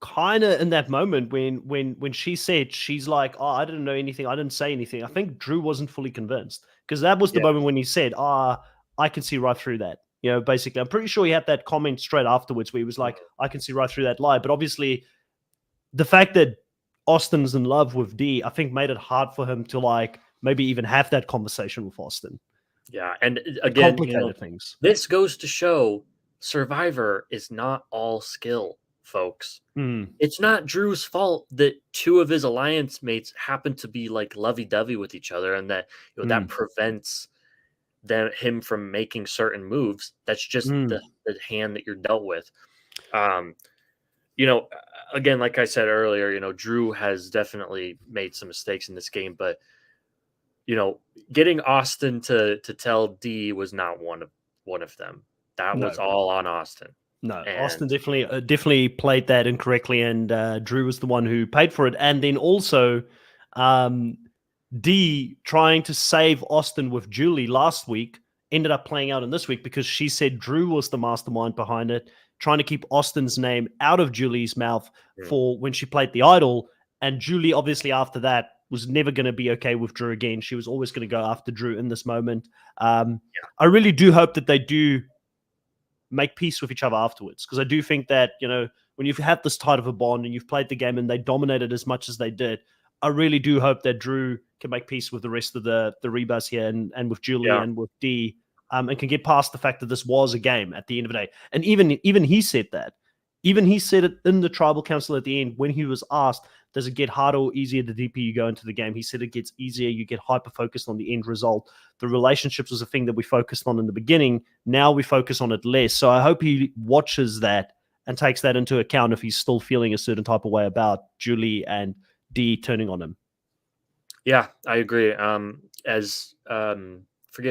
kind of in that moment when she said, she's like, oh, I didn't know anything, I didn't say anything. I think Drew wasn't fully convinced because that was the moment when he said, I can see right through that. You know, basically, I'm pretty sure he had that comment straight afterwards where he was like, I can see right through that lie. But obviously, the fact that Austin's in love with D, I think made it hard for him to like maybe even have that conversation with Austin. Yeah, and again, complicated things. This goes to show Survivor is not all skill, folks. It's not Drew's fault that 2 of his alliance mates happen to be like lovey-dovey with each other, and that that prevents him from making certain moves. That's just the hand that you're dealt with. You know, again, like I said earlier, you know, Drew has definitely made some mistakes in this game, but you know, getting Austin to tell D was not one of them. That was all on Austin. No, Austin definitely played that incorrectly, and Drew was the one who paid for it. And then also, D trying to save Austin with Julie last week ended up playing out in this week because she said Drew was the mastermind behind it, trying to keep Austin's name out of Julie's mouth for when she played the idol. And Julie, obviously, after that, was never going to be okay with Drew again. She was always going to go after Drew in this moment. I really do hope that they do make peace with each other afterwards, because I do think that, when you've had this tight of a bond and you've played the game and they dominated as much as they did, I really do hope that Drew can make peace with the rest of the rebus here and with Julie and with D, and can get past the fact that this was a game at the end of the day. And even he said that. Even he said it in the tribal council at the end when he was asked, does it get harder or easier the deeper you go into the game? He said it gets easier. You get hyper-focused on the end result. The relationships was a thing that we focused on in the beginning. Now we focus on it less. So I hope he watches that and takes that into account if he's still feeling a certain type of way about Julie and D turning on him. Yeah, I agree. Forget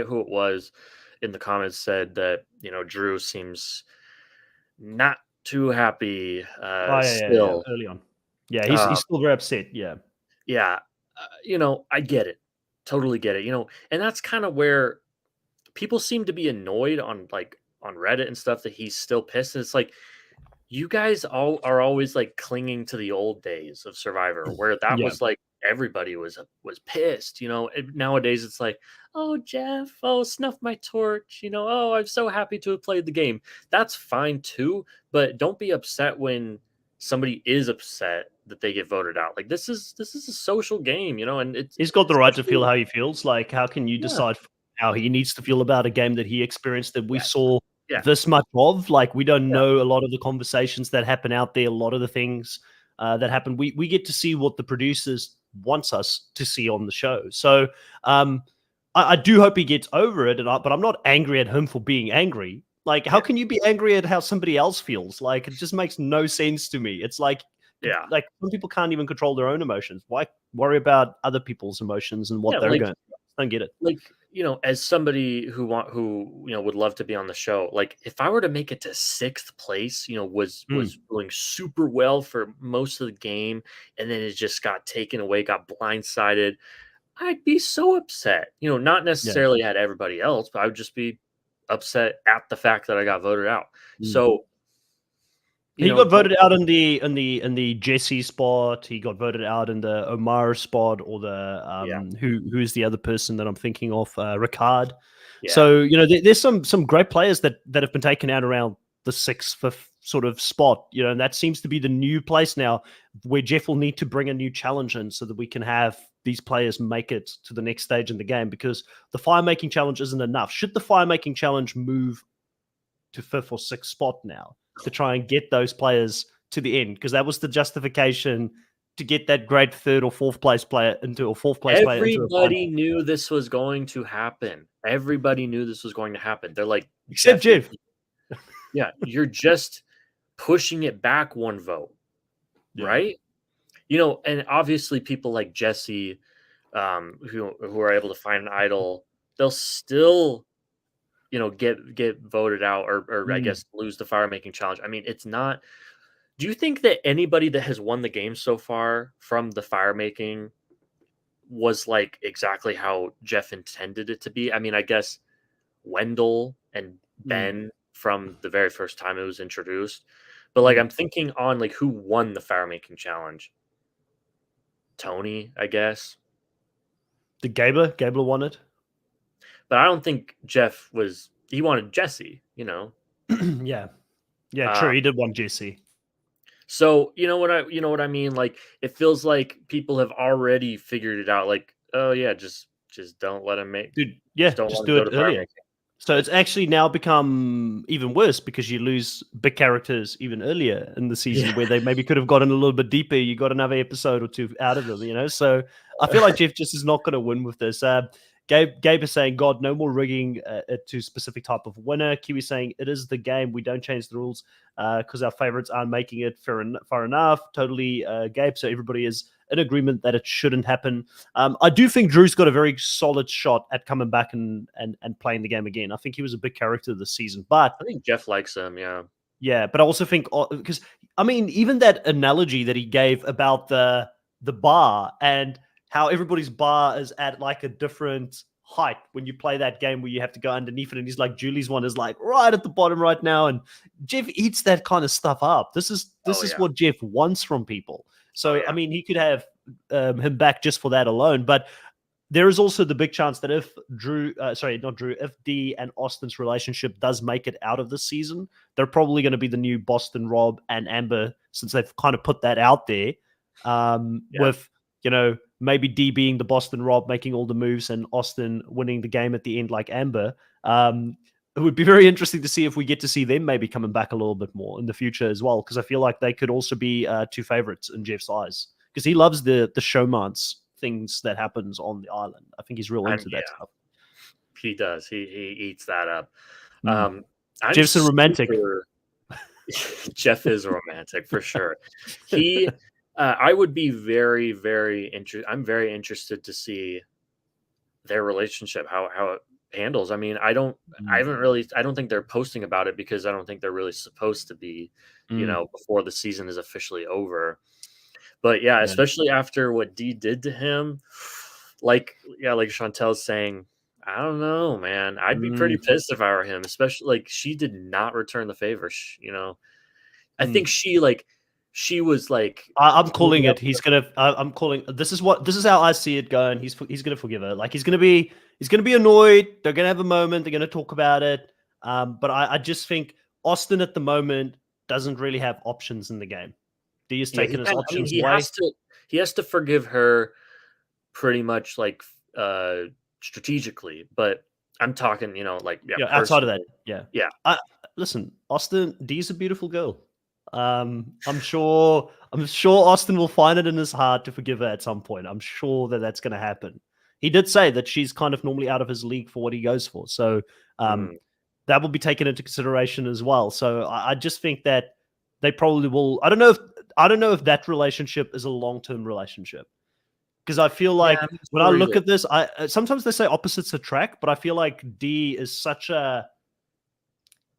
who it was in the comments said that, Drew seems not too happy still. Early on. Yeah, he's still very upset. Yeah. Yeah. I get it. Totally get it. And that's kind of where people seem to be annoyed on Reddit and stuff that he's still pissed. And it's like, you guys all are always like clinging to the old days of Survivor where that was like everybody was pissed. Nowadays it's like, oh, Jeff, oh, snuff my torch, oh, I'm so happy to have played the game. That's fine too, but don't be upset when somebody is upset that they get voted out. Like this is a social game, and he's got the right to feel how he feels. Like, how can you decide how he needs to feel about a game that he experienced that we saw this much of? Like, we don't know a lot of the conversations that happen out there, a lot of the things that happen. We get to see what the producers wants us to see on the show. So I do hope he gets over it, but I'm not angry at him for being angry. Like, how can you be angry at how somebody else feels? Like, it just makes no sense to me. It's like, like some people can't even control their own emotions. Why worry about other people's emotions and what they're going through? I don't get it. Like, as somebody who would love to be on the show, like if I were to make it to 6th place, was doing super well for most of the game, and then it just got taken away, got blindsided, I'd be so upset. Not necessarily at everybody else, but I would just be upset at the fact that I got voted out. So he got voted out in the Jesse spot. He got voted out in the Omar spot, or the who's the other person that I'm thinking of, Ricard. Yeah. So there's some great players that have been taken out around the 6th, 5th sort of spot. And that seems to be the new place now, where Jeff will need to bring a new challenge in so that we can have these players make it to the next stage in the game, because the fire making challenge isn't enough. Should the fire making challenge move to 5th or 6th spot now to try and get those players to the end? Because that was the justification to get that great 3rd or 4th place player into a 4th place player. Everybody knew this was going to happen. Everybody knew this was going to happen. They're like, except Jeff. Yeah, you're just pushing it back one vote, right? And obviously people like Jesse, who are able to find an idol, they'll still get voted out, or I guess lose the fire making challenge. I mean, it's not. Do you think that anybody that has won the game so far from the fire making was like exactly how Jeff intended it to be? I mean, I guess Wendell and Ben from the very first time it was introduced, but like I'm thinking on like who won the fire making challenge. Tony, I guess. Did Gabler won it? But I don't think Jeff was. He wanted Jesse, Yeah, true. He did want Jesse. So you know what I mean. Like it feels like people have already figured it out. Like, oh yeah, just don't let him make. Dude, yeah, just do it earlier. So it's actually now become even worse because you lose big characters even earlier in the season where they maybe could have gotten a little bit deeper. You got another episode or two out of them, So I feel like Jeff just is not going to win with this. Gabe is saying, God, no more rigging it to specific type of winner. Kiwi saying, it is the game. We don't change the rules because our favorites aren't making it far enough. Totally, Gabe. So everybody is in agreement that it shouldn't happen. I do think Drew's got a very solid shot at coming back and playing the game again. I think he was a big character this season. But I think Jeff likes him, yeah. Yeah, but I also think, because, I mean, even that analogy that he gave about the bar, and how everybody's bar is at like a different height when you play that game where you have to go underneath it. And he's like, Julie's one is like right at the bottom right now. And Jeff eats that kind of stuff up. This is what Jeff wants from people. So, I mean, he could have him back just for that alone. But there is also the big chance that if if Dee and Austin's relationship does make it out of the season, they're probably going to be the new Boston Rob and Amber, since they've kind of put that out there. With, maybe Dee being the Boston Rob, making all the moves, and Austin winning the game at the end like Amber. It would be very interesting to see if we get to see them maybe coming back a little bit more in the future as well, because I feel like they could also be two favorites in Jeff's eyes, because he loves the showmance things that happens on the island. I think he's real into that stuff. He does. He eats that up. Jeff's a romantic. Jeff is a romantic for sure. I would be very, very interested. I'm very interested to see their relationship, how it handles. I mean, I don't think they're posting about it because I don't think they're really supposed to be, before the season is officially over. But yeah, especially after what Dee did to him, like Chantel's saying, I don't know, man. I'd be pretty pissed if I were him, especially like she did not return the favor. I think she was like, I'm calling it. He's gonna. I'm calling. This is how I see it going. He's gonna forgive her. Like he's gonna be annoyed. They're gonna have a moment. They're gonna talk about it. But I just think Austin at the moment doesn't really have options in the game. Dee is taking his options away. He has to forgive her pretty much like strategically, but I'm talking, outside of that, listen, Austin, Dee's a beautiful girl. I'm sure Austin will find it in his heart to forgive her at some point. I'm sure that's going to happen. He did say that she's kind of normally out of his league for what he goes for, so that will be taken into consideration as well. So I just think that they probably will. I don't know if that relationship is a long-term relationship, because I feel like when I look at this, sometimes they say opposites attract, but I feel like Dee is such a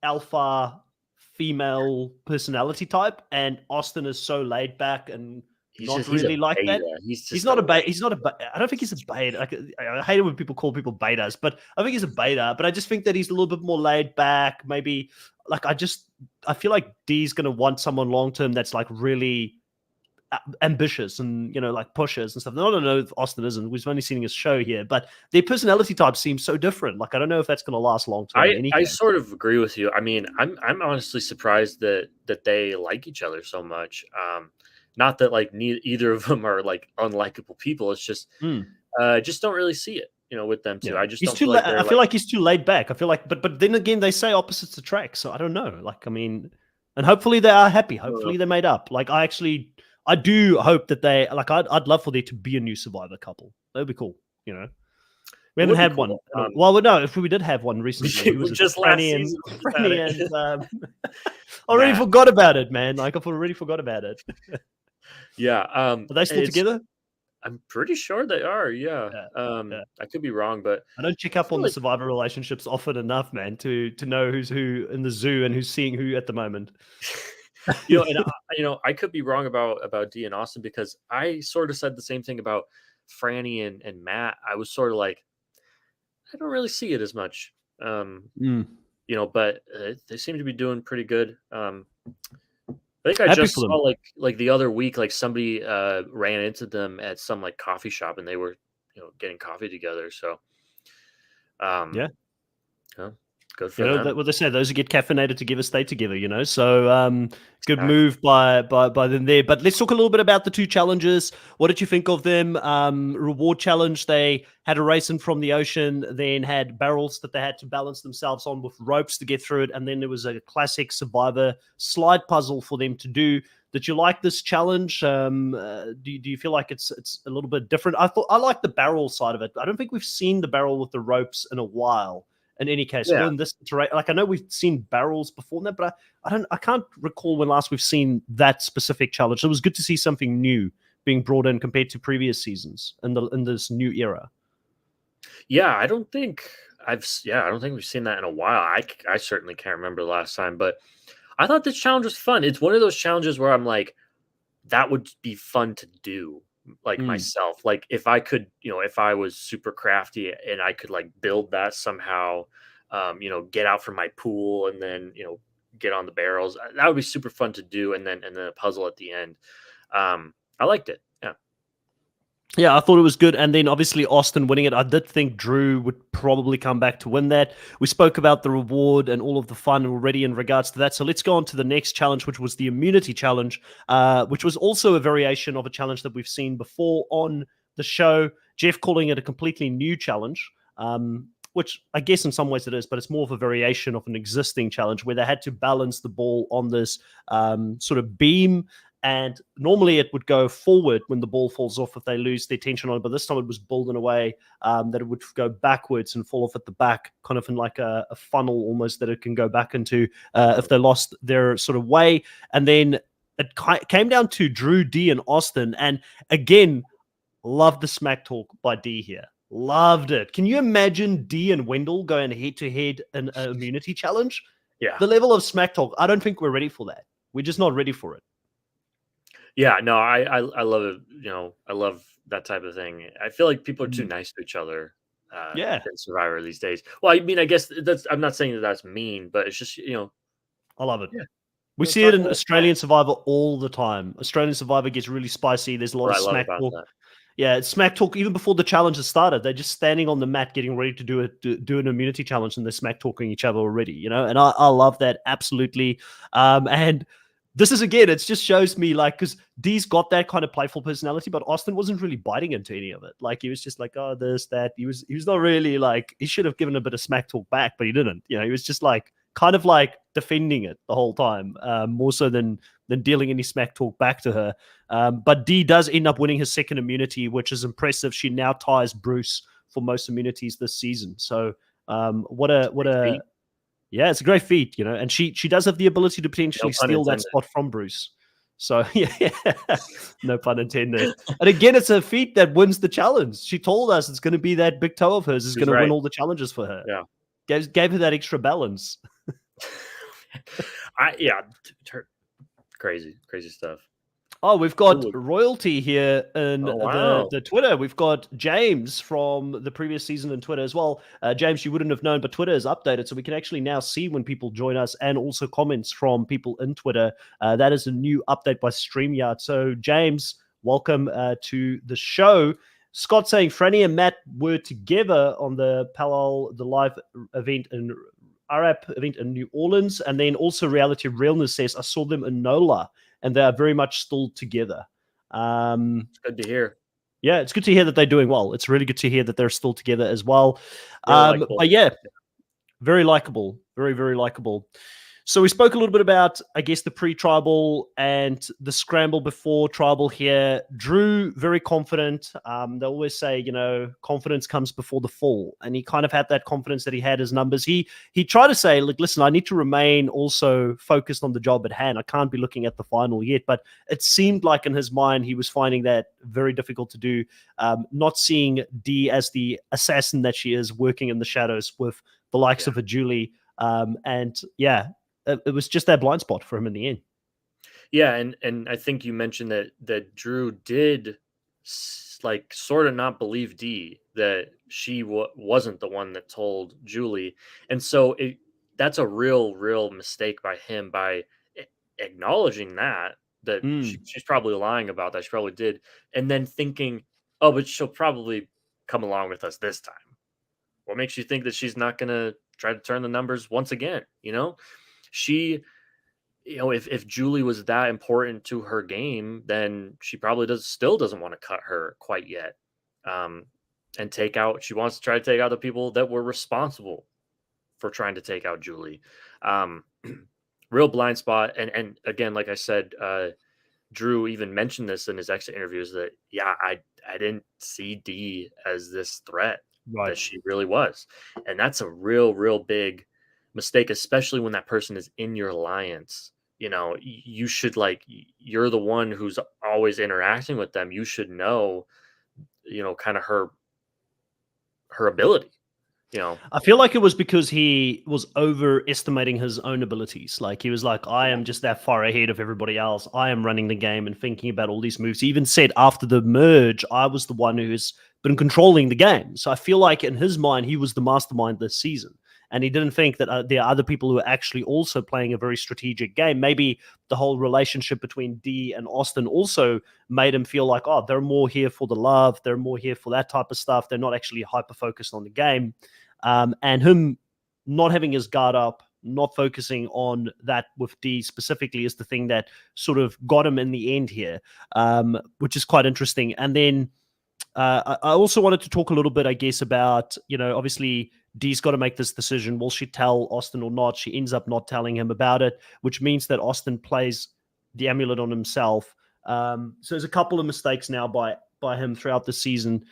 alpha female personality type, and Austin is so laid back and not really like that. He's not a beta. He's not a. I don't think he's a beta. Like, I hate it when people call people betas, but I think he's a beta. But I just think that he's a little bit more laid back. Maybe like I feel like Dee's gonna want someone long term that's like really ambitious and like pushes and stuff. I don't know if Austin isn't. We've only seen his show here, but their personality types seem so different. Like I don't know if that's going to last long term. I sort of agree with you. I mean, I'm honestly surprised that they like each other so much. Not that like either of them are like unlikable people. It's just just don't really see it. With them too. I just don't feel like I feel like he's too laid back. I feel like, but then again, they say opposites attract. So I don't know. Like I mean, and hopefully they are happy. Hopefully they're made up. Like I do hope that they like. I'd love for there to be a new Survivor couple. That would be cool. We haven't had one. Well, no. If we did have one recently, it was just last season. I already forgot about it, man. Like I've already forgot about it. Yeah. Are they still together? I'm pretty sure they are. Yeah. I could be wrong, but I don't check up on the Survivor relationships often enough, man, to know who's who in the zoo and who's seeing who at the moment. I could be wrong about Dee and Austin, because I sort of said the same thing about Franny and Matt. I was sort of like, I don't really see it as much, but they seem to be doing pretty good. I think I just saw like the other week, like somebody ran into them at some like coffee shop, and they were getting coffee together. So good for them. What they say, those who get caffeinated together stay together, So good move by them there. But let's talk a little bit about the two challenges. What did you think of them? Reward challenge, they had a race in from the ocean, then had barrels that they had to balance themselves on with ropes to get through it, and then there was a classic Survivor slide puzzle for them to do. Did you like this challenge? Do you feel like it's a little bit different? I like the barrel side of it. I don't think we've seen the barrel with the ropes in a while. In any case, in this terrain, like I know we've seen barrels before that, but I can't recall when last we've seen that specific challenge. It was good to see something new being brought in compared to previous seasons in this new era. Yeah, I don't think we've seen that in a while. I certainly can't remember the last time, but I thought this challenge was fun. It's one of those challenges where I'm like, that would be fun to do. like Mm. myself. Like if I could, if I was super crafty and I could like build that somehow, get out from my pool and then, get on the barrels, that would be super fun to do. And then a puzzle at the end. I liked it. Yeah. Yeah, I thought it was good. And then obviously Austin winning it. I did think Drew would probably come back to win that. We spoke about the reward and all of the fun already in regards to that. So let's go on to the next challenge, which was the immunity challenge, which was also a variation of a challenge that we've seen before on the show. Jeff calling it a completely new challenge, which I guess in some ways it is, but it's more of a variation of an existing challenge where they had to balance the ball on this sort of beam, and normally it would go forward when the ball falls off if they lose their tension on it. But this time it was built in a way that it would go backwards and fall off at the back, kind of in like a funnel almost that it can go back into if they lost their sort of way. And then it came down to Drew, D, and Austin. And again, loved the smack talk by D here. Loved it. Can you imagine D and Wendell going head to head in an immunity challenge? Yeah. The level of smack talk, I don't think we're ready for that. We're just not ready for it. Yeah, no, I love it. I love that type of thing. I feel like people are too nice to each other Yeah, in Survivor these days. Well, I mean, I guess I'm not saying that that's mean, but it's just I love it. yeah, We see it talk in about Australian Survivor all the time. Australian Survivor gets really spicy. There's a lot what of I love smack about talk. that. Yeah, it's smack talk even before the challenge has started. They're just standing on the mat getting ready to do an immunity challenge, and they're smack talking each other already, And I love that absolutely. And this is again, it just shows me like, because Dee's got that kind of playful personality, but Austin wasn't really biting into any of it. Like he was just like, oh, this, that. He was not really like, he should have given a bit of smack talk back, but he didn't. He was just like kind of like defending it the whole time, more so than dealing any smack talk back to her. But Dee does end up winning his second immunity, which is impressive. She now ties Bruce for most immunities this season. So what a yeah, it's a great feat, and she does have the ability to potentially No pun steal that intended. spot from Bruce. So yeah, no pun intended. And again, it's a feat that wins the challenge. She told us it's going to be that big toe of hers is going to win all the challenges for her. Yeah. Gave her that extra balance. Crazy stuff. Oh, we've got royalty here in wow. the Twitter. We've got James from the previous season in Twitter as well. James, you wouldn't have known, but Twitter is updated, so we can actually now see when people join us and also comments from people in Twitter. That is a new update by StreamYard. So, James, welcome to the show. Scott saying Franny and Matt were together on the live event in Arab event in New Orleans, and then also Reality Realness says I saw them in NOLA, and they are very much still together. It's good to hear. Yeah, it's good to hear that they're doing well. It's really good to hear that they're still together as well. But yeah, very likable, very, very likable. So we spoke a little bit about, I guess, the pre-tribal and the scramble before tribal here. Drew, very confident. They always say, confidence comes before the fall. And he kind of had that confidence that he had his numbers. He tried to say, look, listen, I need to remain also focused on the job at hand. I can't be looking at the final yet. But it seemed like in his mind, he was finding that very difficult to do, not seeing Dee as the assassin that she is, working in the shadows with the likes of a Julie. And yeah, it was just that blind spot for him in the end. Yeah, and I think you mentioned that Drew did like sort of not believe Dee that she wasn't the one that told Julie, and so that's a real mistake by him by acknowledging that she's probably lying about that. She probably did, and then thinking, oh, but she'll probably come along with us this time. What makes you think that she's not going to try to turn the numbers once again? She, if Julie was that important to her game, then she probably still doesn't want to cut her quite yet. And she wants to try to take out the people that were responsible for trying to take out Julie. Real blind spot. And again, like I said, Drew even mentioned this in his exit interviews that, I didn't see Dee as this threat that she really was. And that's a real big mistake, especially when that person is in your alliance. You should you're the one who's always interacting with them. You should know, kind of her ability. I feel like it was because he was overestimating his own abilities. Like he was like, I am just that far ahead of everybody else. I am running the game and thinking about all these moves. He even said after the merge, I was the one who's been controlling the game. So I feel like in his mind, he was the mastermind this season. And he didn't think that there are other people who are actually also playing a very strategic game. Maybe the whole relationship between D and Austin also made him feel like, oh, they're more here for the love. They're more here for that type of stuff. They're not actually hyper-focused on the game. And him not having his guard up, not focusing on that with D specifically is the thing that sort of got him in the end here, which is quite interesting. And then I also wanted to talk a little bit, I guess, about, obviously Dee's got to make this decision. Will she tell Austin or not? She ends up not telling him about it, which means that Austin plays the amulet on himself. So there's a couple of mistakes now by him throughout the season.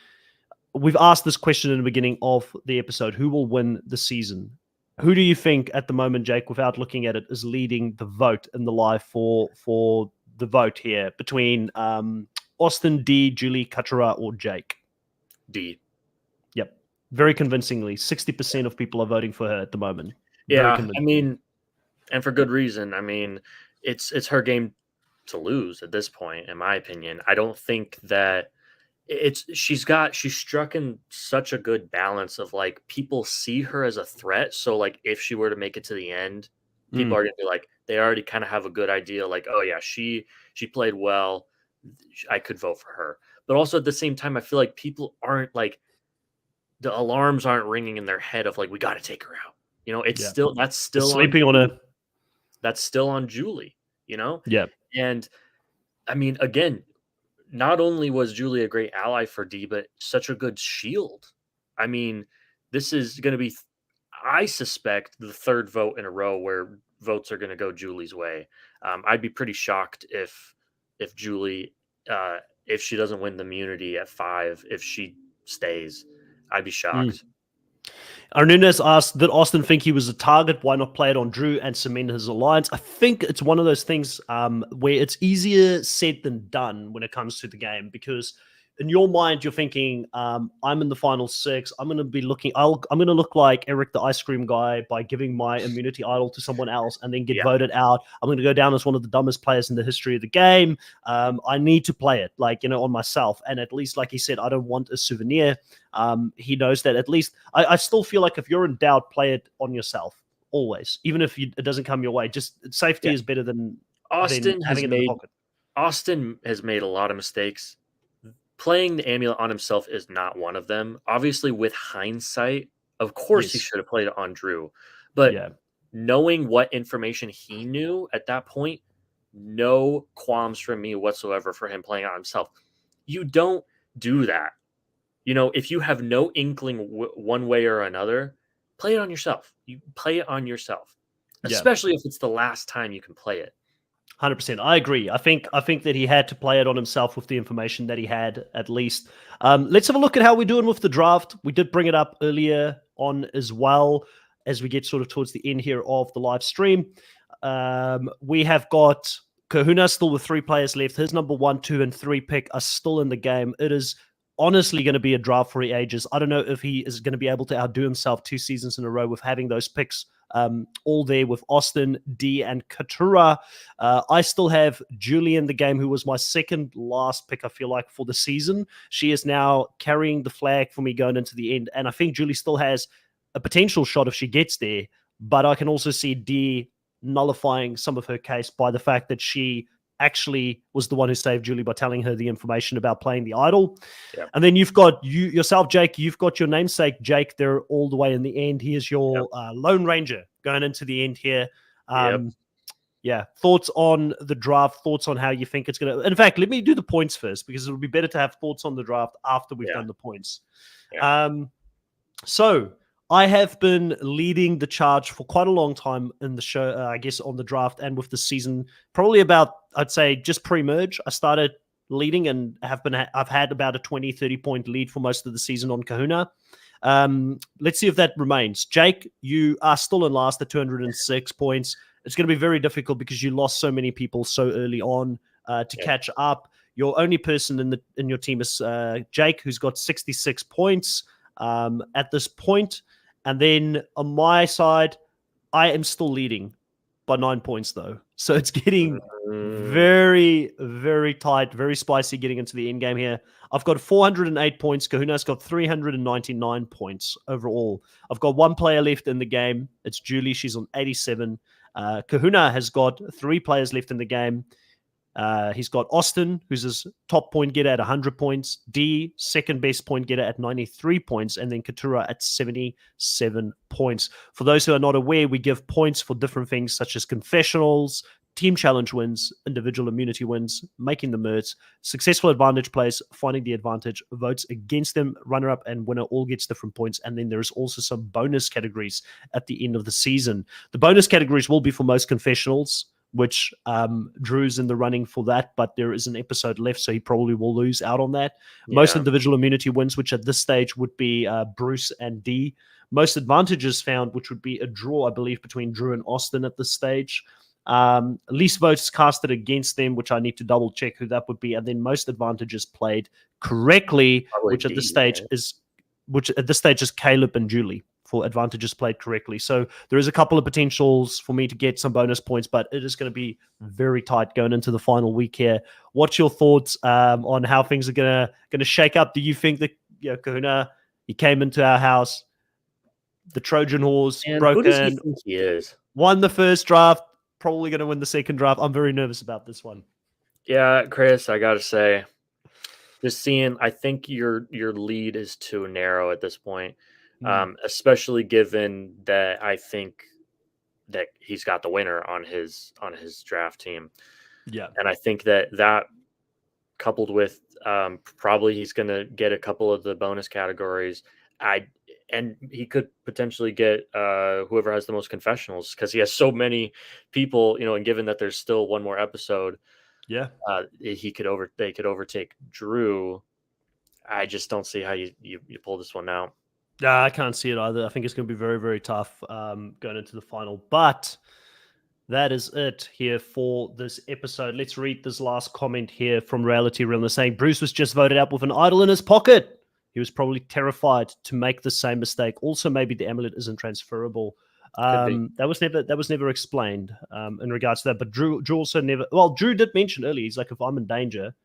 We've asked this question in the beginning of the episode. Who will win the season? Who do you think at the moment, Jake, without looking at it, is leading the vote in the live for the vote here between Austin, D, Julie, Katara, or Jake? D. Yep. Very convincingly. 60% of people are voting for her at the moment. Yeah, I mean, and for good reason. I mean, it's her game to lose at this point, in my opinion. I don't think that she's struck in such a good balance of like people see her as a threat. So like if she were to make it to the end, people are gonna be like, they already kind of have a good idea, like, oh yeah, she played well. I could vote for her. But also at the same time, I feel like people aren't like, the alarms aren't ringing in their head of like, we got to take her out. It's still sleeping on her. That's still on Julie. Yeah. And I mean, again, not only was Julie a great ally for D, but such a good shield. I mean, this is going to be, I suspect, the third vote in a row where votes are going to go Julie's way. I'd be pretty shocked if Julie, if she doesn't win the immunity at 5, if she stays, I'd be shocked. Arnunes asked, did Austin think he was a target? Why not play it on Drew and cement his alliance? I think it's one of those things where it's easier said than done when it comes to the game, because in your mind, you're thinking, I'm in the final 6. I'm going to be looking, I'm going to look like Eric the ice cream guy by giving my immunity idol to someone else and then get voted out. I'm going to go down as one of the dumbest players in the history of the game. I need to play it on myself. And at least, like he said, I don't want a souvenir. He knows that. At least I still feel like if you're in doubt, play it on yourself always, even if it doesn't come your way. Just safety is better than Austin having it in the pocket. Austin has made a lot of mistakes. Playing the amulet on himself is not one of them. Obviously, with hindsight, of course he should have played it on Drew. But knowing what information he knew at that point, no qualms from me whatsoever for him playing on himself. You don't do that. If you have no inkling one way or another, play it on yourself. You play it on yourself, especially if it's the last time you can play it. 100%. I agree. I think that he had to play it on himself with the information that he had, at least. Let's have a look at how we're doing with the draft. We did bring it up earlier on as well, as we get sort of towards the end here of the live stream. We have got Kahuna still with 3 players left. His number 1, 2, and 3 pick are still in the game. It is honestly going to be a draft for the ages. I don't know if he is going to be able to outdo himself 2 seasons in a row with having those picks all there with Austin, D, and Katura. I still have Julie in the game, who was my second last pick, I feel like, for the season. She is now carrying the flag for me going into the end, and I think Julie still has a potential shot if she gets there, but I can also see D nullifying some of her case by the fact that she actually was the one who saved Julie by telling her the information about playing the idol. And then you've got yourself, Jake. You've got your namesake, Jake, there all the way in the end. He is your Lone Ranger going into the end here. Thoughts on the draft, thoughts on how you think it's going to... In fact, let me do the points first, because it'll be better to have thoughts on the draft after we've done the points. So I have been leading the charge for quite a long time in the show, I guess, on the draft and with the season. Probably about, I'd say, just pre-merge, I started leading and I've had about a 20, 30-point lead for most of the season on Kahuna. Let's see if that remains. Jake, you are still in last at 206 points. It's going to be very difficult because you lost so many people so early on to catch up. Your only person in your team is Jake, who's got 66 points at this point. And then on my side, I am still leading by 9 points, though. So it's getting very, very tight, very spicy getting into the end game here. I've got 408 points. Kahuna's got 399 points overall. I've got one player left in the game. It's Julie. She's on 87. Kahuna has got 3 players left in the game. He's got Austin, who's his top point getter at 100 points. D, second best point getter at 93 points. And then Katura at 77 points. For those who are not aware, we give points for different things such as confessionals, team challenge wins, individual immunity wins, making the merts, successful advantage plays, finding the advantage, votes against them, runner-up and winner all gets different points. And then there's also some bonus categories at the end of the season. The bonus categories will be for most confessionals, which Drew's in the running for that, but there is an episode left, so he probably will lose out on that. Yeah. Most individual immunity wins, which at this stage would be Bruce and D. Most advantages found, which would be a draw, I believe, between Drew and Austin at this stage. Least votes casted against them, which I need to double check who that would be, and then most advantages played correctly, which at this stage is Caleb and Julie for advantages played correctly. So there is a couple of potentials for me to get some bonus points, but it is going to be very tight going into the final week here. What's your thoughts on how things are going to shake up? Do you think that Kahuna, he came into our house, the Trojan horse, broken, who does he think he is? Won the first draft, probably going to win the second draft. I'm very nervous about this one. Yeah, Chris, I got to say, just seeing, I think your lead is too narrow at this point. Especially given that I think that he's got the winner on his draft team. Yeah. And I think that coupled with probably he's going to get a couple of the bonus categories. And he could potentially get whoever has the most confessionals, because he has so many people, and given that there's still one more episode, they could overtake Drew. I just don't see how you pull this one out. Yeah, I can't see it either. I think it's going to be very, very tough going into the final. But that is it here for this episode. Let's read this last comment here from Reality Realness saying, Bruce was just voted out with an idol in his pocket. He was probably terrified to make the same mistake. Also, maybe the amulet isn't transferable. That was never explained in regards to that. But Drew also never. Well, Drew did mention earlier. He's like, if I'm in danger,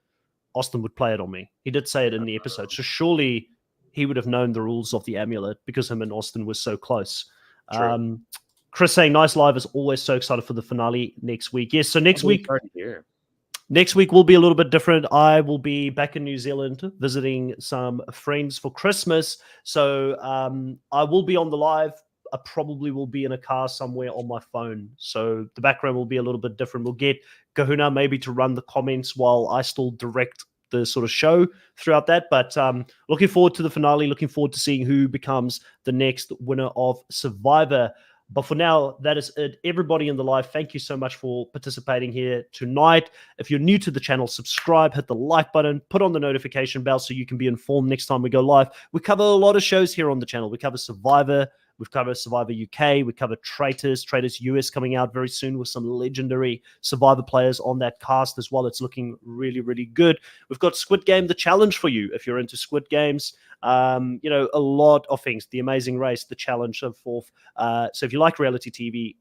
Austin would play it on me. He did say it in the episode. So surely he would have known the rules of the amulet because him and Austin were so close. Chris saying, nice live, as always. So excited for the finale next week. Yes, so next week will be a little bit different. I will be back in New Zealand visiting some friends for Christmas. So I will be on the live. I probably will be in a car somewhere on my phone. So the background will be a little bit different. We'll get Kahuna maybe to run the comments while I still direct the sort of show throughout that. But looking forward to the finale, looking forward to seeing who becomes the next winner of Survivor. But for now, that is it. Everybody in the live, thank you so much for participating here tonight. If you're new to the channel, subscribe, hit the like button, put on the notification bell so you can be informed next time we go live. We cover a lot of shows here on the channel. We cover Survivor, we've covered Survivor UK, we cover Traitors US coming out very soon with some legendary Survivor players on that cast as well. It's looking really, really good. We've got Squid Game, the challenge for you if you're into Squid Games. A lot of things, The Amazing Race, the challenge, so forth. So if you like reality TV,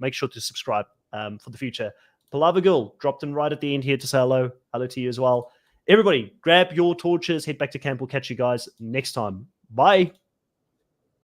make sure to subscribe for the future. Palava Girl dropped in right at the end here to say hello to you as well. Everybody, grab your torches, head back to camp. We'll catch you guys next time. Bye.